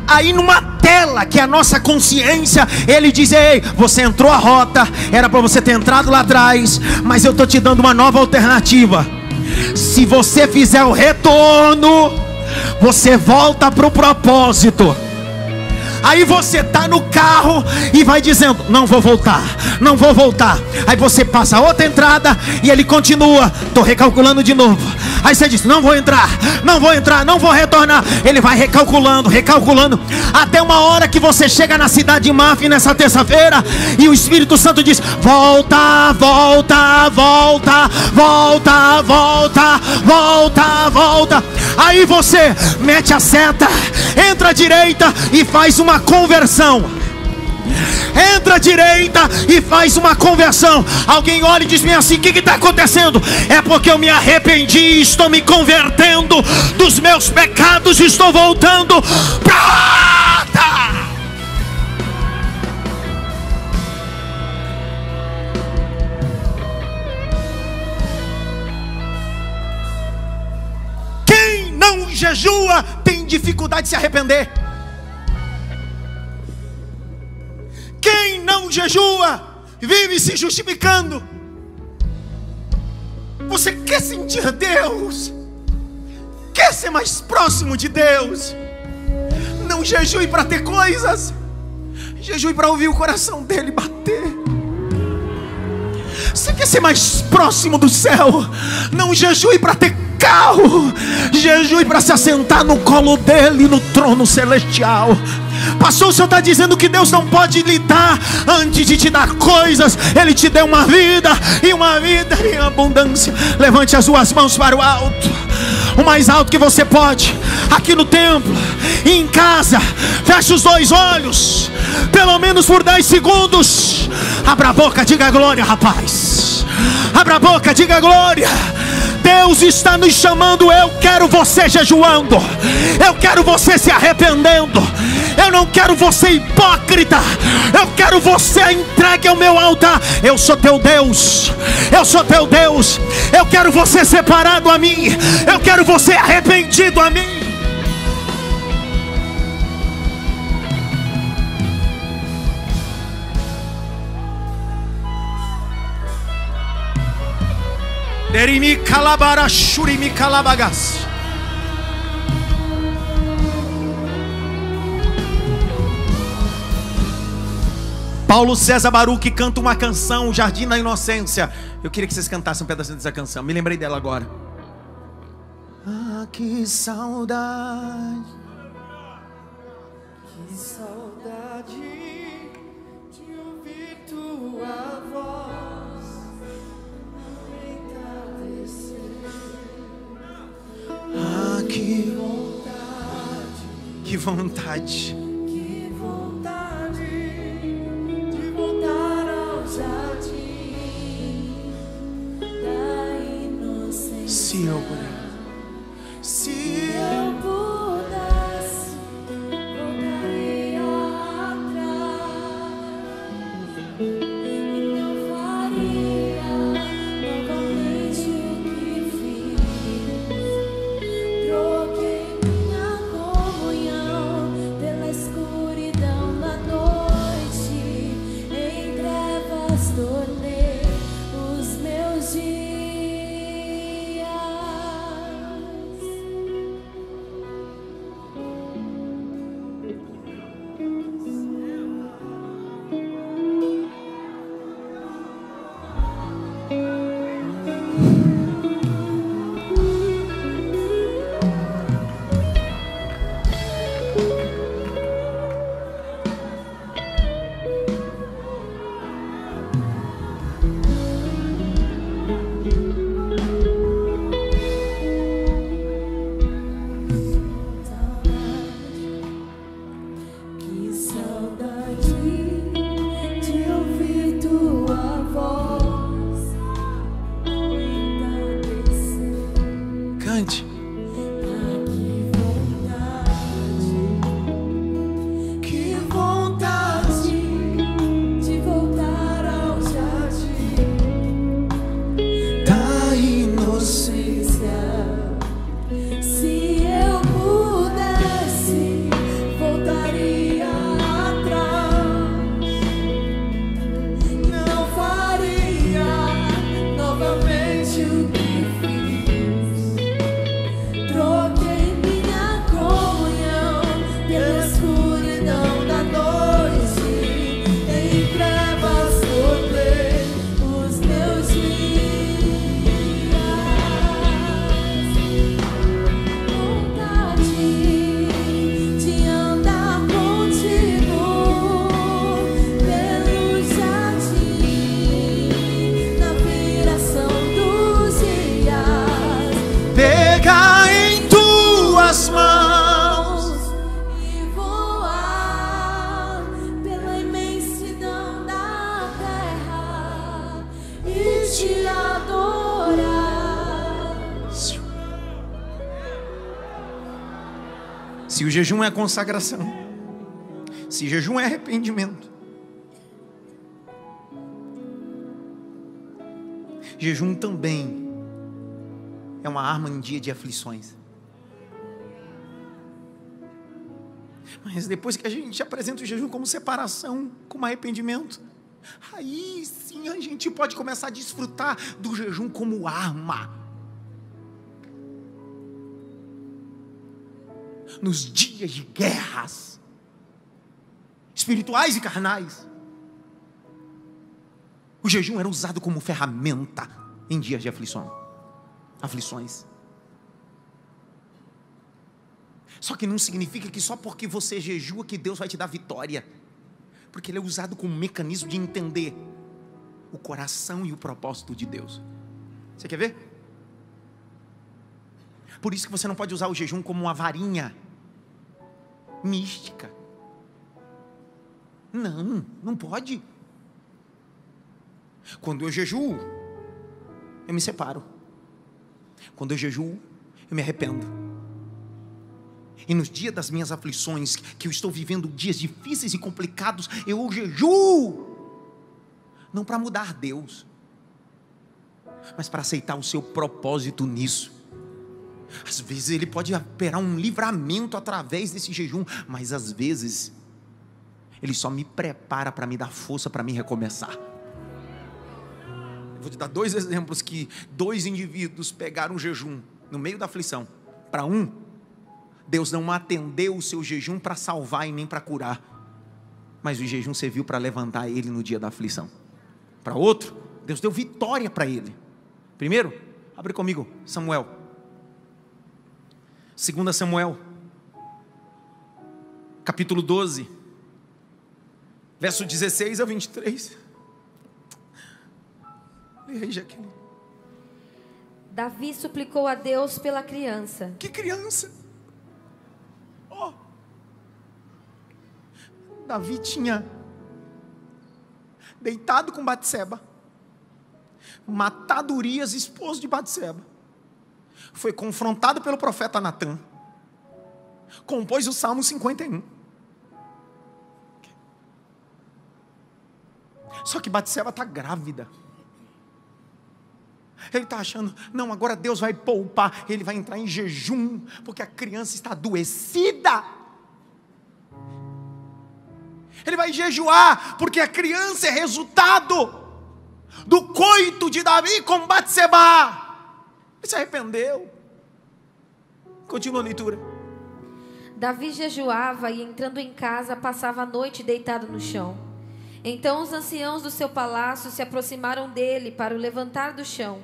Aí numa tela que é a nossa consciência, ele diz: ei, você entrou a rota, era para você ter entrado lá atrás, mas eu estou te dando uma nova alternativa. Se você fizer o retorno, você volta para o propósito. Aí você está no carro e vai dizendo: não vou voltar, não vou voltar. Aí você passa outra entrada e ele continua: estou recalculando de novo. Aí você diz: não vou entrar, não vou entrar, não vou retornar. Ele vai recalculando, recalculando, até uma hora que você chega na cidade de Mafra nessa terça-feira, e o Espírito Santo diz: volta, volta, volta, volta, volta, volta, volta. Aí você mete a seta, entra à direita e faz uma conversão. Entra à direita e faz uma conversão. Alguém olha e diz bem assim: o que está acontecendo? É porque eu me arrependi, estou me convertendo dos meus pecados, estou voltando para. Quem não jejua tem dificuldade de se arrepender. Quem não jejua vive se justificando. Você quer sentir Deus? Quer ser mais próximo de Deus? Não jejue para ter coisas, jejue para ouvir o coração dele bater. Você quer ser mais próximo do céu? Não jejue para ter carro, jejue para se assentar no colo dele, no trono celestial. Pastor, o senhor está dizendo que Deus não pode lhe dar antes de te dar coisas. Ele te deu uma vida, e uma vida em abundância. Levante as suas mãos para o alto, o mais alto que você pode, aqui no templo e em casa. Feche os dois olhos, pelo menos por 10 segundos. Abra a boca, diga glória, rapaz. Abra a boca, diga glória. Deus está nos chamando. Eu quero você jejuando, eu quero você se arrependendo. Eu não quero você hipócrita, eu quero você entregue ao meu altar. Eu sou teu Deus, eu sou teu Deus. Eu quero você separado a mim, eu quero você arrependido a mim. Derimi calabara shurimi calabagas. Paulo César Baruch canta uma canção, o Jardim da Inocência. Eu queria que vocês cantassem um pedacinho dessa canção. Me lembrei dela agora. Ah, que saudade. Que saudade de ouvir tua voz entardecer. Ah, que vontade. Que vontade. Se eu pudesse, voltaria atrás e não faria novamente o que fiz. Troquei minha comunhão pela escuridão da noite, em trevas tornei os meus dias. Se o jejum é consagração, se jejum é arrependimento, jejum também é uma arma em dia de aflições. Mas depois que a gente apresenta o jejum como separação, como arrependimento, aí sim a gente pode começar a desfrutar do jejum como arma. Nos dias de guerras espirituais e carnais, o jejum era usado como ferramenta em dias de aflições. Só que não significa que só porque você jejua que Deus vai te dar vitória, porque ele é usado como mecanismo de entender o coração e o propósito de Deus. Você quer ver? Por isso que você não pode usar o jejum como uma varinha mística. Não pode. Quando eu jejuo, eu me separo. Quando eu jejuo, eu me arrependo. E nos dias das minhas aflições, que eu estou vivendo dias difíceis e complicados, eu jejuo. Não para mudar Deus, mas para aceitar o seu propósito nisso. Às vezes ele pode operar um livramento através desse jejum, mas às vezes ele só me prepara para me dar força para me recomeçar. Eu vou te dar 2 exemplos que 2 indivíduos pegaram o jejum no meio da aflição. Para um, Deus não atendeu o seu jejum para salvar e nem para curar, mas o jejum serviu para levantar ele no dia da aflição. Para outro, Deus deu vitória para ele. Primeiro, abre comigo, Samuel. 2 Samuel, capítulo 12, verso 16 a 23. Leia aí, Jaqueline. Davi suplicou a Deus pela criança. Que criança? Davi tinha deitado com Batseba, matado Urias, esposo de Batseba, foi confrontado pelo profeta Natã, compôs o Salmo 51. Só que Batseba está grávida. Ele está achando, não, agora Deus vai poupar, ele vai entrar em jejum, porque a criança está adoecida. Ele vai jejuar, porque a criança é resultado do coito de Davi com Batseba. Ele se arrependeu. Continua a leitura. Davi jejuava e, entrando em casa, passava a noite deitado no chão. Então os anciãos do seu palácio se aproximaram dele para o levantar do chão.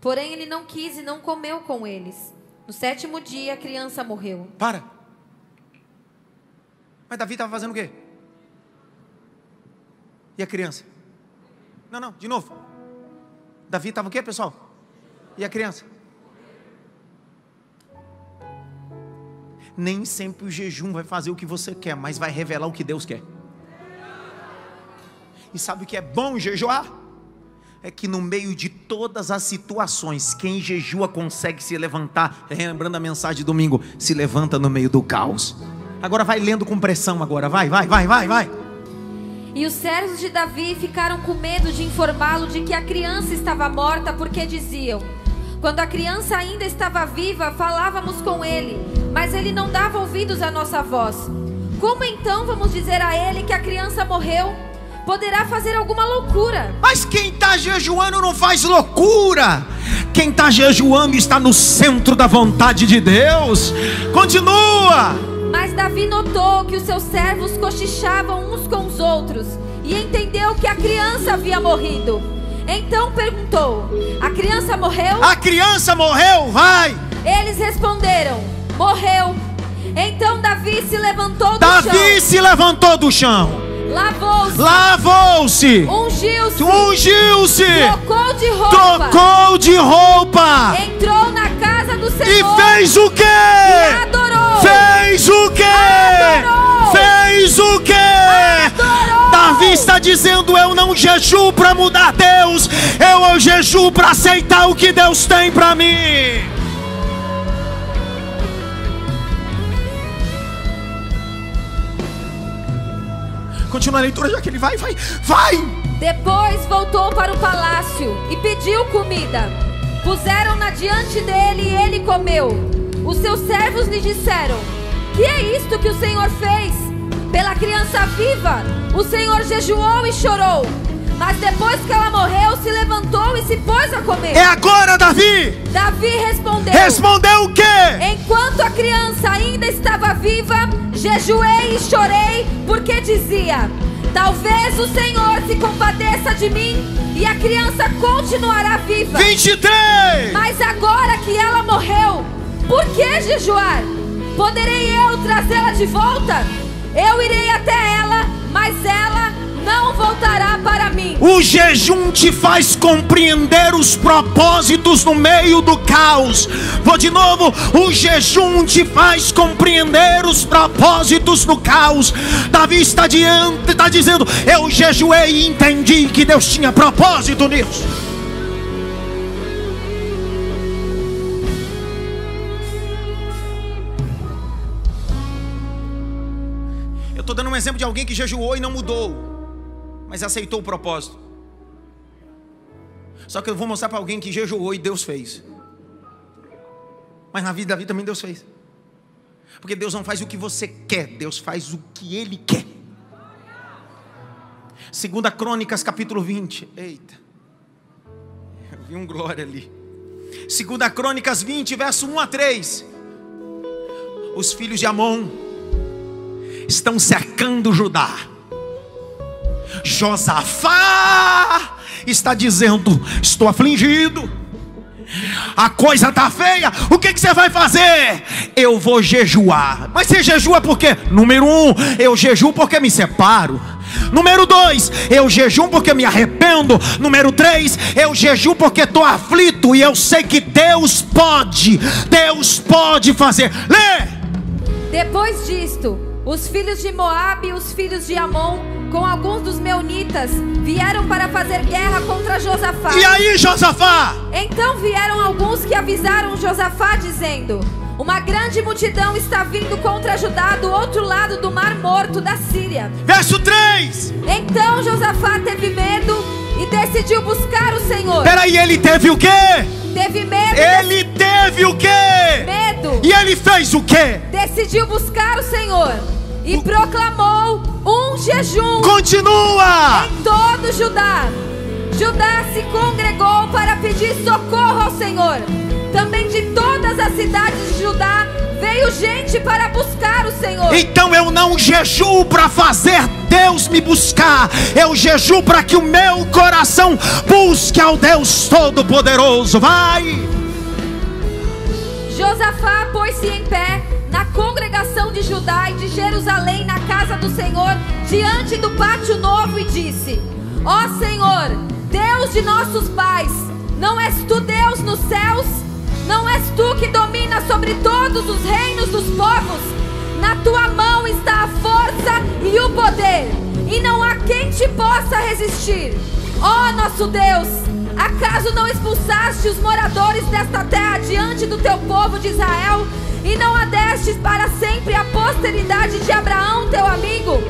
Porém ele não quis e não comeu com eles. No 7º dia a criança morreu. Para. Mas Davi estava fazendo o quê? E a criança? Não, de novo. Davi estava o quê, pessoal? E a criança? Nem sempre o jejum vai fazer o que você quer, mas vai revelar o que Deus quer. E sabe o que é bom jejuar? É que no meio de todas as situações, quem jejua consegue se levantar. Lembrando a mensagem de domingo, se levanta no meio do caos. Agora vai lendo com pressão agora, vai. E os servos de Davi ficaram com medo de informá-lo de que a criança estava morta, porque diziam: quando a criança ainda estava viva, falávamos com ele, mas ele não dava ouvidos à nossa voz. Como então vamos dizer a ele que a criança morreu? Poderá fazer alguma loucura. Mas quem está jejuando não faz loucura. Quem está jejuando está no centro da vontade de Deus. Continua. Mas Davi notou que os seus servos cochichavam uns com os outros e entendeu que a criança havia morrido. Então perguntou: a criança morreu? A criança morreu, vai. Eles responderam: morreu. Então Davi se levantou do chão. Davi se levantou do chão. Lavou-se. Ungiu-se. Trocou de roupa. Entrou na casa do Senhor. E fez o quê? E adorou. Fez o quê? Adorou. Davi está dizendo: eu não jejuo para mudar Deus, eu jejuo para aceitar o que Deus tem para mim. Continua a leitura, já que ele vai. Depois voltou para o palácio e pediu comida. Puseram-na diante dele e ele comeu. Os seus servos lhe disseram: que é isto que o Senhor fez? Pela criança viva, o Senhor jejuou e chorou. Mas depois que ela morreu, se levantou e se pôs a comer. É agora, Davi. Davi respondeu: Respondeu o quê? enquanto a criança ainda estava viva, jejuei e chorei, porque dizia: talvez o Senhor se compadeça de mim e a criança continuará viva. 23. Mas agora que ela morreu, por que jejuar? Poderei eu trazê-la de volta? Eu irei até ela, mas ela não voltará para mim. O jejum te faz compreender os propósitos no meio do caos. Vou de novo. O jejum te faz compreender os propósitos no caos. Davi está dizendo: eu jejuei e entendi que Deus tinha propósito nisso. Eu estou dando um exemplo de alguém que jejuou e não mudou, mas aceitou o propósito. Só que eu vou mostrar para alguém que jejuou e Deus fez. Mas na vida de Davi também Deus fez. Porque Deus não faz o que você quer, Deus faz o que Ele quer. 2 Crônicas capítulo 20. Eita, eu vi um glória ali. 2 Crônicas 20, verso 1 a 3. Os filhos de Amon estão cercando Judá. Josafá está dizendo: estou afligido, a coisa está feia. O que você vai fazer? Eu vou jejuar. Mas você jejua por quê? Número 1, eu jejuo porque me separo. Número 2, eu jejuo porque me arrependo. Número 3, eu jejuo porque estou aflito e eu sei que Deus pode fazer. Lê! Depois disto, os filhos de Moabe e os filhos de Amon, com alguns dos meunitas, vieram para fazer guerra contra Josafá. E aí, Josafá? Então vieram alguns que avisaram Josafá, dizendo: uma grande multidão está vindo contra Judá do outro lado do Mar Morto da Síria. Verso 3. Então Josafá teve medo e decidiu buscar o Senhor. Peraí, ele teve o quê? Teve medo. Ele teve o quê? Medo. E ele fez o quê? Decidiu buscar o Senhor e proclamou um jejum. Continua. Em todo Judá. Judá se congregou para pedir socorro ao Senhor. Também de todas as cidades de Judá veio gente para buscar o Senhor. Então eu não jejuo para fazer Deus me buscar. Eu jejuo para que o meu coração busque ao Deus Todo-Poderoso. Vai! Josafá pôs-se em pé na congregação de Judá e de Jerusalém, na casa do Senhor, diante do pátio novo, e disse: ó Senhor, Deus de nossos pais, não és tu Deus nos céus? Não és tu que domina sobre todos os reinos dos povos? Na tua mão está a força e o poder, e não há quem te possa resistir. Ó nosso Deus, acaso não expulsaste os moradores desta terra diante do teu povo de Israel, e não a destes para sempre a posteridade de Abraão teu amigo?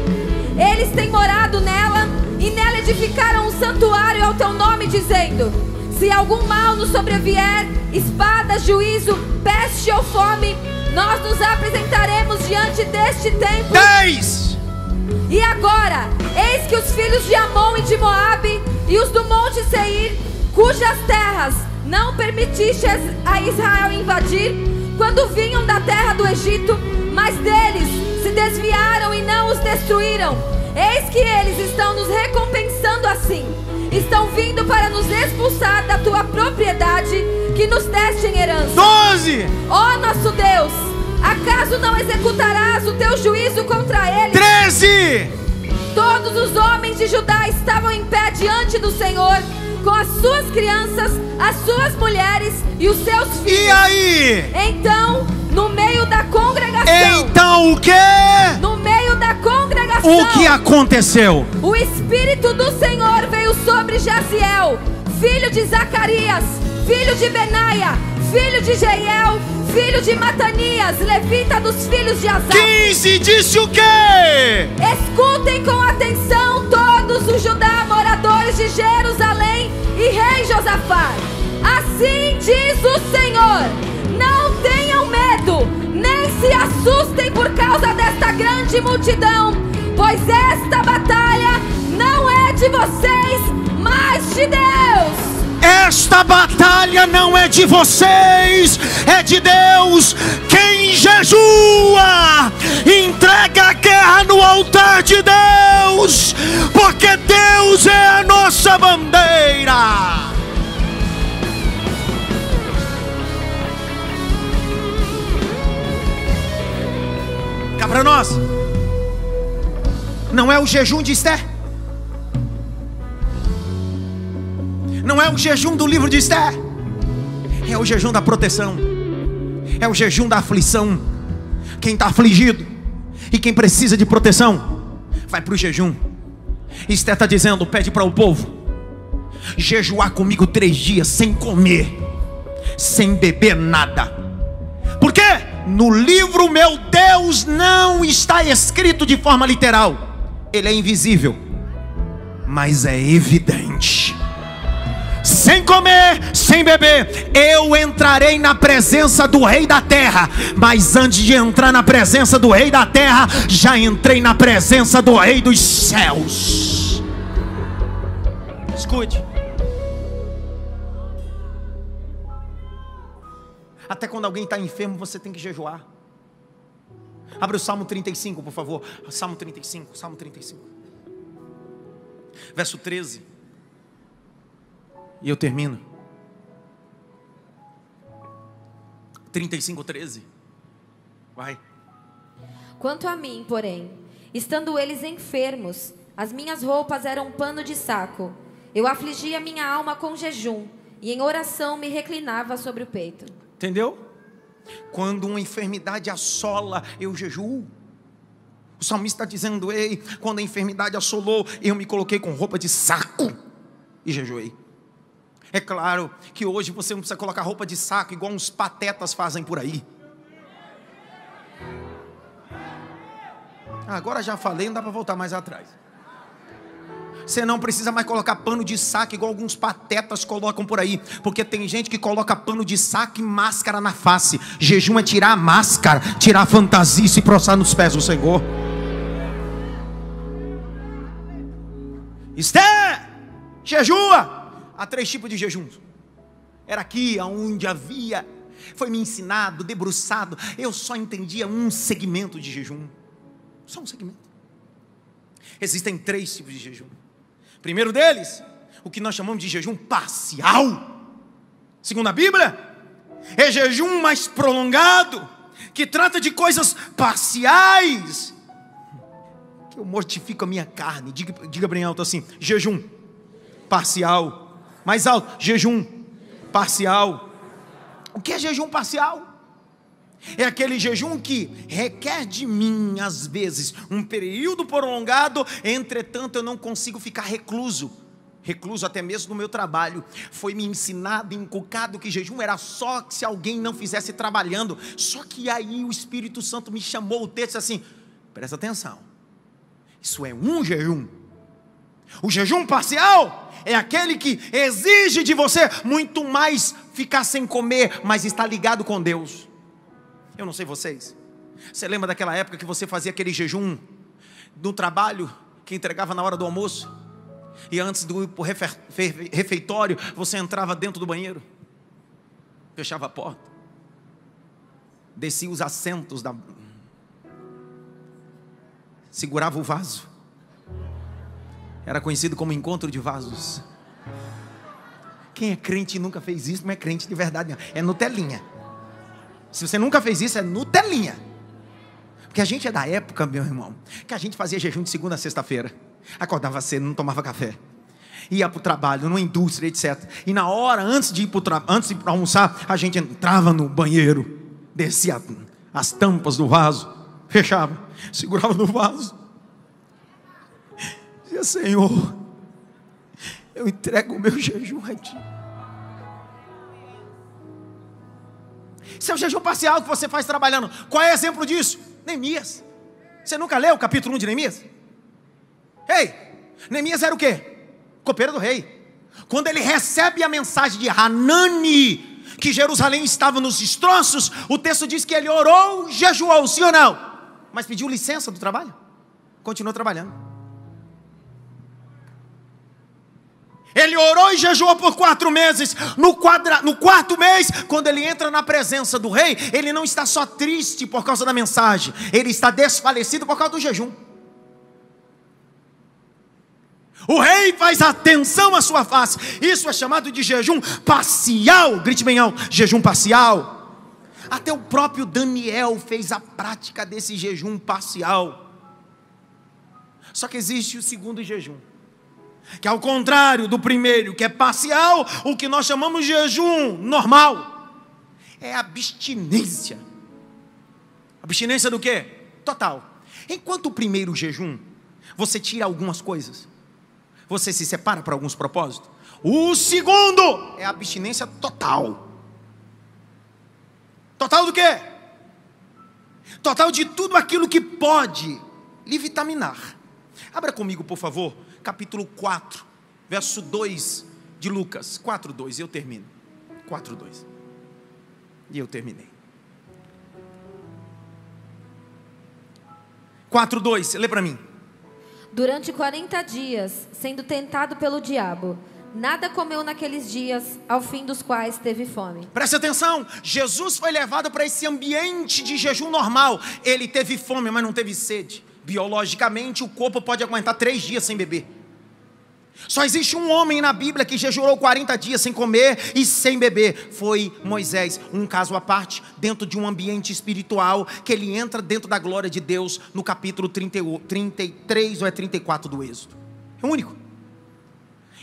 Eles têm morado nela, e nela edificaram um santuário ao teu nome, dizendo: se algum mal nos sobrevier, espada, juízo, peste ou fome, nós nos apresentaremos diante deste templo. 10. E agora, eis que os filhos de Amon e de Moabe e os do monte Seir, cujas terras não permitiste a Israel invadir, quando vinham da terra do Egito, mas deles se desviaram e não os destruíram. Eis que eles estão nos recompensando assim. Estão vindo para nos expulsar da tua propriedade que nos deste em herança. 12. Ó nosso Deus, acaso não executarás o teu juízo contra eles? 13. Todos os homens de Judá estavam em pé diante do Senhor, com as suas crianças, as suas mulheres e os seus filhos. E aí? Então, no meio da congregação. Então o quê? No meio da congregação. O que aconteceu? O Espírito do Senhor veio sobre Jaziel, filho de Zacarias, filho de Benaia, filho de Jeiel, filho de Matanias, levita dos filhos de Asaf. 15 disse o quê? Escutem com atenção todos os Judá, moradores de Jerusalém e rei Josafá. Assim diz o Senhor: não tenham medo, nem se assustem por causa desta grande multidão, pois esta batalha não é de vocês, mas de Deus. Esta batalha não é de vocês, é de Deus. Quem jejua, entrega a guerra no altar de Deus, porque Deus é a nossa bandeira. Cá para nós. Não é o jejum de Esther, não é o jejum do livro de Esther, é o jejum da proteção, é o jejum da aflição. Quem está afligido e quem precisa de proteção, vai para o jejum. Esther está dizendo: pede para o povo jejuar comigo 3 dias, sem comer, sem beber nada. Por quê? No livro meu Deus não está escrito de forma literal. Ele é invisível, mas é evidente. Sem comer, sem beber, eu entrarei na presença do rei da terra. Mas antes de entrar na presença do rei da terra, já entrei na presença do rei dos céus. Escute. Até quando alguém está enfermo, você tem que jejuar. Abre o Salmo 35, por favor. Salmo 35, Salmo 35. Verso 13. E eu termino. 35, 13. Vai. Quanto a mim, porém, estando eles enfermos, as minhas roupas eram pano de saco. Eu afligia minha alma com jejum, e em oração me reclinava sobre o peito. Entendeu? Quando uma enfermidade assola, eu jejuo. O salmista está dizendo: ei, quando a enfermidade assolou, eu me coloquei com roupa de saco e jejuei. É claro que hoje você não precisa colocar roupa de saco igual uns patetas fazem por aí. Agora já falei, não dá para voltar mais atrás. Você não precisa mais colocar pano de saco igual alguns patetas colocam por aí. Porque tem gente que coloca pano de saco e máscara na face. Jejum é tirar a máscara, tirar a fantasia e se prostrar nos pés do Senhor. Esther, jejua. Há 3 tipos de jejuns. Era aqui onde havia, foi me ensinado, debruçado. Eu só entendia um segmento de jejum. Só um segmento. Existem 3 tipos de jejum. Primeiro deles, o que nós chamamos de jejum parcial. Segundo a Bíblia, é jejum mais prolongado, que trata de coisas parciais, que eu mortifico a minha carne. Diga bem alto assim: jejum parcial. Mais alto: jejum parcial. O que é jejum parcial? É aquele jejum que requer de mim, às vezes, um período prolongado. Entretanto, eu não consigo ficar recluso até mesmo no meu trabalho. Foi me ensinado, inculcado que jejum era só se alguém não fizesse trabalhando. Só que aí o Espírito Santo me chamou o texto assim: presta atenção, isso é um jejum. O jejum parcial é aquele que exige de você muito mais ficar sem comer, mas está ligado com Deus. Eu não sei vocês, você lembra daquela época que você fazia aquele jejum do trabalho, que entregava na hora do almoço, e antes do ir para o refeitório, você entrava dentro do banheiro, fechava a porta, descia os assentos, segurava o vaso. Era conhecido como encontro de vasos. Quem é crente e nunca fez isso, não é crente de verdade, não. É Nutelinha. Se você nunca fez isso, é Nutelinha. Porque a gente é da época, meu irmão, que a gente fazia jejum de segunda a sexta-feira. Acordava cedo, não tomava café, ia para o trabalho, numa indústria, etc. E na hora, antes de ir para almoçar, a gente entrava no banheiro, descia as tampas do vaso, fechava, segurava no vaso, dizia: Senhor, eu entrego o meu jejum a Ti. Esse é o jejum parcial que você faz trabalhando. Qual é o exemplo disso? Neemias. Você nunca leu o capítulo 1 de Neemias? Ei, Neemias era o quê? Copeiro do rei. Quando ele recebe a mensagem de Hanani, que Jerusalém estava nos destroços, o texto diz que ele orou, jejuou, sim ou não? Mas pediu licença do trabalho. Continuou trabalhando. Ele orou e jejuou por 4 meses. No quarto mês, quando ele entra na presença do rei, ele não está só triste por causa da mensagem, ele está desfalecido por causa do jejum. O rei faz atenção à sua face. Isso é chamado de jejum parcial. Grite bem alto, jejum parcial. Até o próprio Daniel fez a prática desse jejum parcial. Só que existe o segundo jejum, que ao contrário do primeiro, que é parcial, o que nós chamamos de jejum normal é abstinência. Abstinência do quê? Total. Enquanto o primeiro jejum, você tira algumas coisas, você se separa para alguns propósitos. O segundo é abstinência total. Total do quê? Total de tudo aquilo que pode lhe vitaminar. Abra comigo, por favor, capítulo 4, verso 2 de Lucas. 4:2, e eu termino. 4:2. E eu terminei. 4:2, lê para mim. Durante 40 dias, sendo tentado pelo diabo, nada comeu naqueles dias, ao fim dos quais teve fome. Preste atenção, Jesus foi levado para esse ambiente de jejum normal. Ele teve fome, mas não teve sede. Biologicamente, o corpo pode aguentar 3 dias sem beber. Só existe um homem na Bíblia que jejuou 40 dias sem comer e sem beber. Foi Moisés. Um caso à parte, dentro de um ambiente espiritual, que ele entra dentro da glória de Deus, no capítulo 33 ou é 34 do Êxodo. É o único.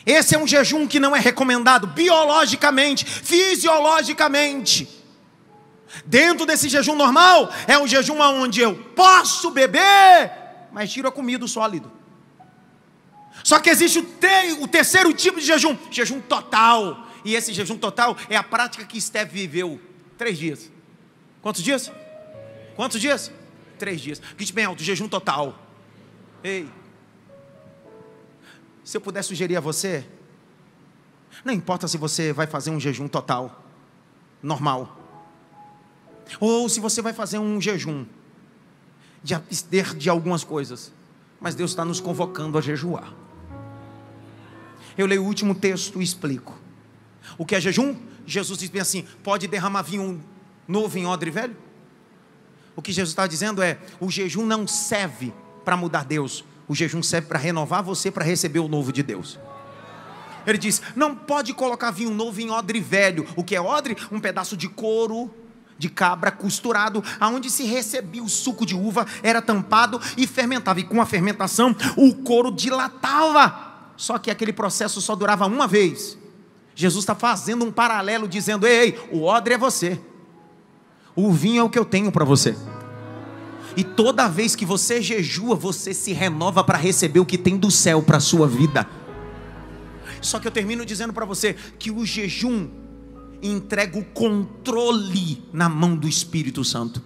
Esse é um jejum que não é recomendado biologicamente, fisiologicamente. Dentro desse jejum normal, é um jejum onde eu posso beber, mas tiro a comida, o sólido. Só que existe o terceiro tipo de jejum, jejum total. E esse jejum total é a prática que Esther viveu. 3 dias. Quantos dias? Quantos dias? 3 dias. Grite bem alto, jejum total. Ei, se eu puder sugerir a você, não importa se você vai fazer um jejum total, normal, ou se você vai fazer um jejum de abster de algumas coisas, mas Deus está nos convocando a jejuar. Eu leio o último texto e explico. O que é jejum? Jesus diz bem assim: pode derramar vinho novo em odre velho? O que Jesus está dizendo é: o jejum não serve para mudar Deus, o jejum serve para renovar você, para receber o novo de Deus. Ele diz: não pode colocar vinho novo em odre velho. O que é odre? Um pedaço de couro de cabra costurado, aonde se recebia o suco de uva, era tampado e fermentava, e com a fermentação o couro dilatava. Só que aquele processo só durava uma vez. Jesus está fazendo um paralelo, dizendo: ei, o odre é você, o vinho é o que eu tenho para você. E toda vez que você jejua, você se renova para receber o que tem do céu para a sua vida. Só que eu termino dizendo para você que o jejum entrega o controle na mão do Espírito Santo.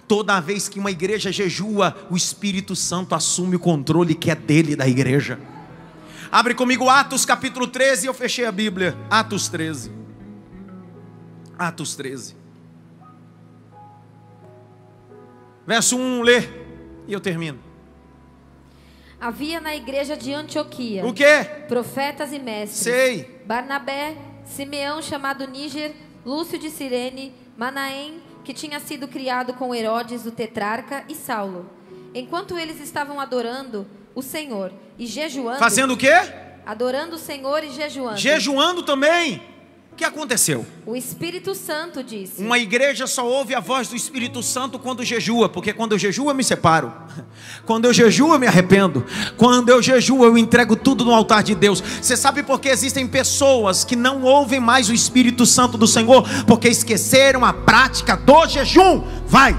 Toda vez que uma igreja jejua, o Espírito Santo assume o controle que é dele, da igreja. Abre comigo Atos capítulo 13, eu fechei a Bíblia. Atos 13. Atos 13. Verso 1, lê, e eu termino. Havia na igreja de Antioquia o quê? Profetas e mestres. Sei. Barnabé, Simeão chamado Níger, Lúcio de Cirene, Manaém, que tinha sido criado com Herodes o tetrarca, e Saulo. Enquanto eles estavam adorando o Senhor e jejuando. Fazendo o quê? Adorando o Senhor e jejuando. Jejuando também. O que aconteceu? O Espírito Santo disse. Uma igreja só ouve a voz do Espírito Santo quando jejua, porque quando eu jejuo eu me separo, quando eu jejuo eu me arrependo, quando eu jejuo eu entrego tudo no altar de Deus. Você sabe por que existem pessoas que não ouvem mais o Espírito Santo do Senhor? Porque esqueceram a prática do jejum. Vai.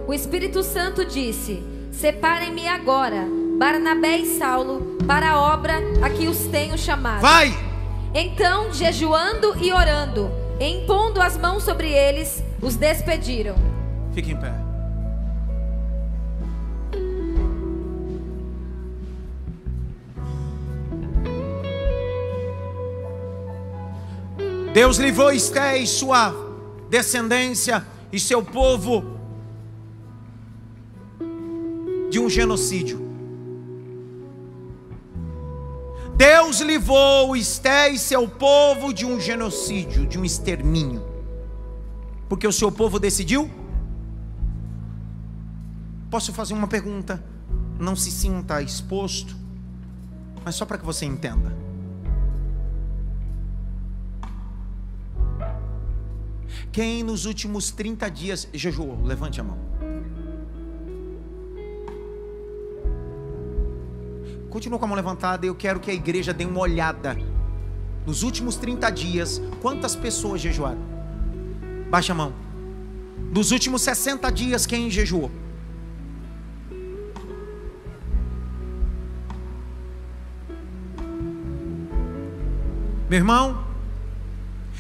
O Espírito Santo disse: separem-me agora Barnabé e Saulo para a obra a que os tenho chamado. Vai. Então, jejuando e orando, Impondo as mãos sobre eles, os despediram. Fique em pé. Deus livrou Esté e sua descendência e seu povo de um genocídio. Deus livrou Esté e seu povo de um genocídio, de um extermínio. Porque o seu povo decidiu? Posso fazer uma pergunta? Não se sinta exposto, mas só para que você entenda. Quem nos últimos 30 dias jejuou? Levante a mão. Continua com a mão levantada. Eu quero que a igreja dê uma olhada. Nos últimos 30 dias, quantas pessoas jejuaram? Baixa a mão. Nos últimos 60 dias, quem jejuou? Meu irmão,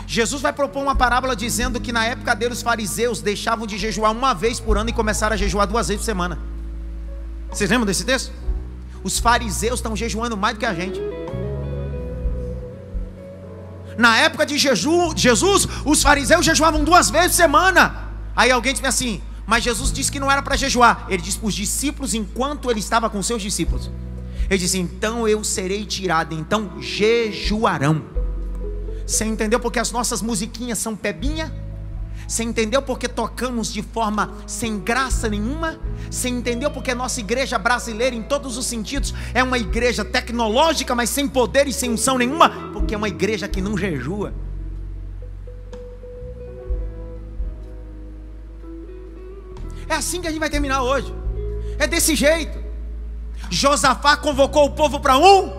Jesus vai propor uma parábola dizendo que na época dele os fariseus deixavam de jejuar uma vez por ano e começaram a jejuar 2 vezes por semana. Vocês lembram desse texto? Os fariseus estão jejuando mais do que a gente. Na época de Jesus, os fariseus jejuavam 2 vezes por semana. Aí alguém disse assim, mas Jesus disse que não era para jejuar. Ele disse para os discípulos enquanto ele estava com seus discípulos. Ele disse, então eu serei tirado, então jejuarão. Você entendeu porque as nossas musiquinhas são pebinha? Você entendeu porque tocamos de forma sem graça nenhuma? Você entendeu porque a nossa igreja brasileira, em todos os sentidos, é uma igreja tecnológica, mas sem poder e sem unção nenhuma? Porque é uma igreja que não jejua. É assim que a gente vai terminar hoje. É desse jeito. Josafá convocou o povo para um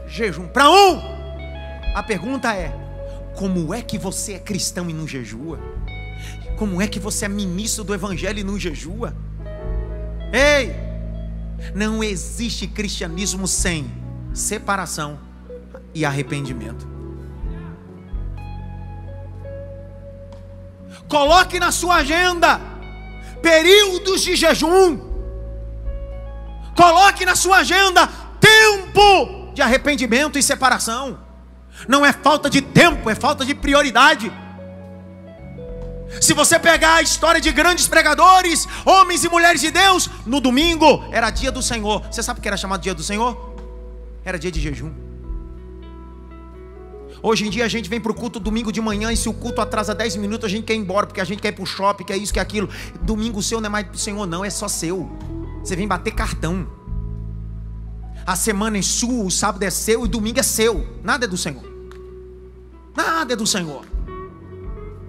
jejum. Para um. A pergunta é: como é que você é cristão e não jejua? Como é que você é ministro do evangelho e não jejua? Ei, não existe cristianismo sem separação e arrependimento. Coloque na sua agenda períodos de jejum. Coloque na sua agenda tempo de arrependimento e separação. Não é falta de tempo, é falta de prioridade. Se você pegar a história de grandes pregadores, homens e mulheres de Deus, no domingo era dia do Senhor. Você sabe o que era chamado dia do Senhor? Era dia de jejum. Hoje em dia a gente vem para o culto domingo de manhã, e se o culto atrasa 10 minutos a gente quer ir embora, porque a gente quer ir para o shopping, quer isso, quer aquilo. Domingo seu não é mais para o Senhor não, é só seu. Você vem bater cartão. A semana é sua, o sábado é seu e domingo é seu. Nada é do Senhor. Nada é do Senhor.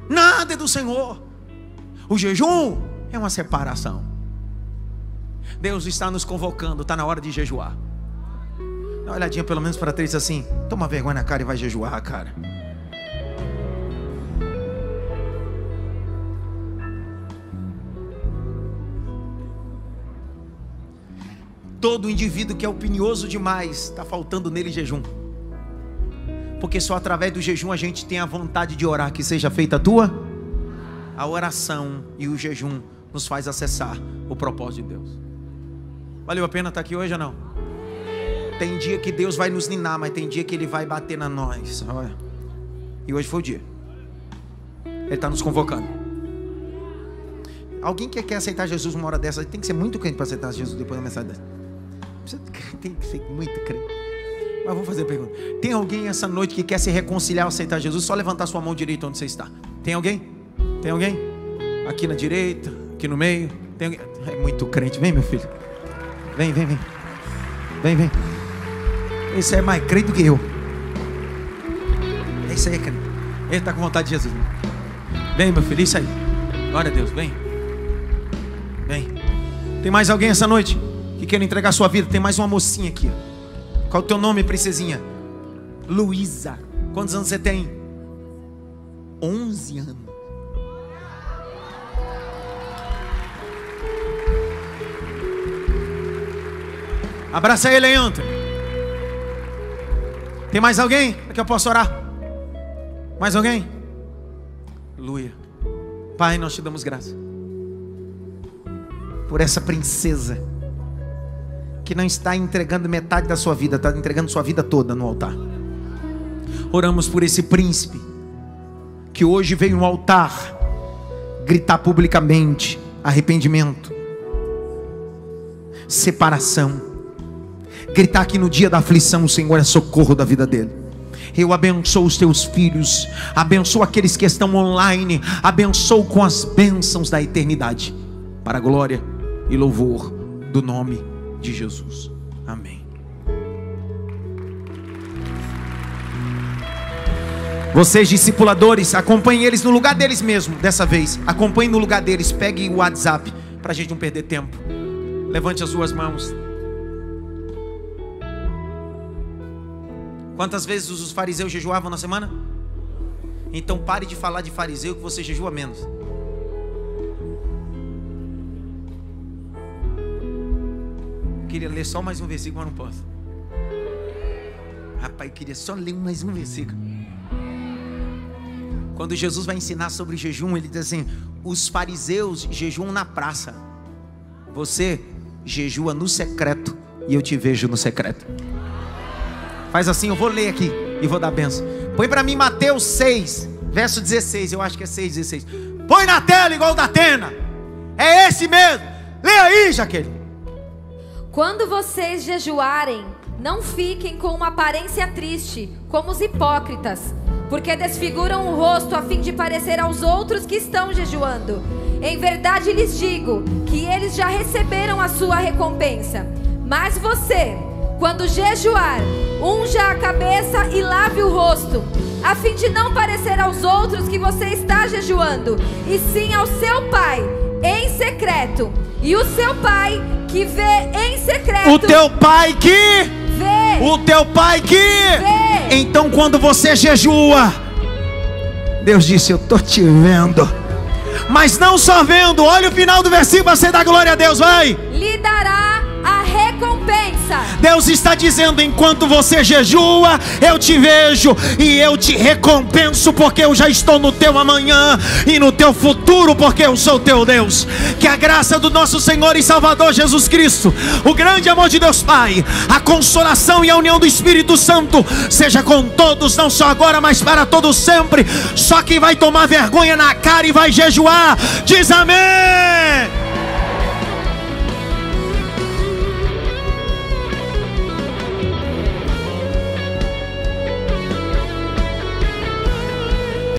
Nada é do Senhor. O jejum é uma separação. Deus está nos convocando. Está na hora de jejuar. Dá uma olhadinha pelo menos para 3 assim. Toma vergonha na cara e vai jejuar, cara. Todo indivíduo que é opinioso demais, está faltando nele jejum. Porque só através do jejum a gente tem a vontade de orar. Que seja feita a tua. A oração e o jejum nos faz acessar o propósito de Deus. Valeu a pena estar aqui hoje ou não? Tem dia que Deus vai nos ninar, mas tem dia que Ele vai bater na nós. Olha. E hoje foi o dia. Ele está nos convocando. Alguém que quer aceitar Jesus uma hora dessa, tem que ser muito crente para aceitar Jesus depois da mensagem dessa. Tem que ser muito crente. Mas vou fazer a pergunta. Tem alguém essa noite que quer se reconciliar, aceitar Jesus? Só levantar sua mão direita onde você está. Tem alguém? Tem alguém? Aqui na direita, aqui no meio. Tem alguém? É muito crente. Vem, meu filho. Vem. Vem. Esse é mais crente do que eu. Esse aí é crente. Ele está com vontade de Jesus. Vem, meu filho. Isso aí. Glória a Deus. Vem. Tem mais alguém essa noite que quer entregar sua vida? Tem mais uma mocinha aqui. Qual é o teu nome, princesinha? Luísa. Quantos anos você tem? 11 anos. Abraça ele aí, Anthony. Tem mais alguém? Para que eu possa orar? Mais alguém? Aleluia. Pai, nós te damos graça por essa princesa que não está entregando metade da sua vida, está entregando sua vida toda no altar. Oramos por esse príncipe que hoje veio no altar gritar publicamente arrependimento, separação, gritar que no dia da aflição o Senhor é socorro da vida dele. Eu abençoo os teus filhos, abençoo aqueles que estão online, abençoo com as bênçãos da eternidade, para a glória e louvor do nome de Jesus. Amém. Vocês discipuladores, acompanhem eles no lugar deles mesmo. Dessa vez, acompanhem no lugar deles. Pegue o WhatsApp, para a gente não perder tempo. Levante as suas mãos. Quantas vezes os fariseus jejuavam na semana? Então pare de falar de fariseu, que você jejua menos. Eu queria ler só mais um versículo, mas não posso. Rapaz, eu queria só ler mais um versículo. Quando Jesus vai ensinar sobre jejum, ele diz assim: os fariseus jejuam na praça, você jejua no secreto, e eu te vejo no secreto. Faz assim, eu vou ler aqui e vou dar bênção. Põe para mim Mateus 6, verso 16, eu acho que é 6:16. Põe na tela igual o da Atena. É esse mesmo. Lê aí, Jaqueline. Quando vocês jejuarem, não fiquem com uma aparência triste, como os hipócritas, porque desfiguram o rosto a fim de parecer aos outros que estão jejuando. Em verdade lhes digo que eles já receberam a sua recompensa. Mas você, quando jejuar, unja a cabeça e lave o rosto, a fim de não parecer aos outros que você está jejuando, e sim ao seu Pai em secreto. E o seu Pai que vê em secreto, o teu Pai que vê, o teu Pai que vê. Então quando você jejua, Deus disse: eu estou te vendo. Mas não só vendo, olha o final do versículo, você dá glória a Deus, vai. Lhe dará a recompensa. Deus está dizendo: enquanto você jejua, eu te vejo e eu te recompenso, porque eu já estou no teu amanhã e no teu futuro, porque eu sou teu Deus. Que a graça do nosso Senhor e Salvador Jesus Cristo, o grande amor de Deus Pai, a consolação e a união do Espírito Santo seja com todos, não só agora, mas para todos sempre. Só quem vai tomar vergonha na cara e vai jejuar diz amém.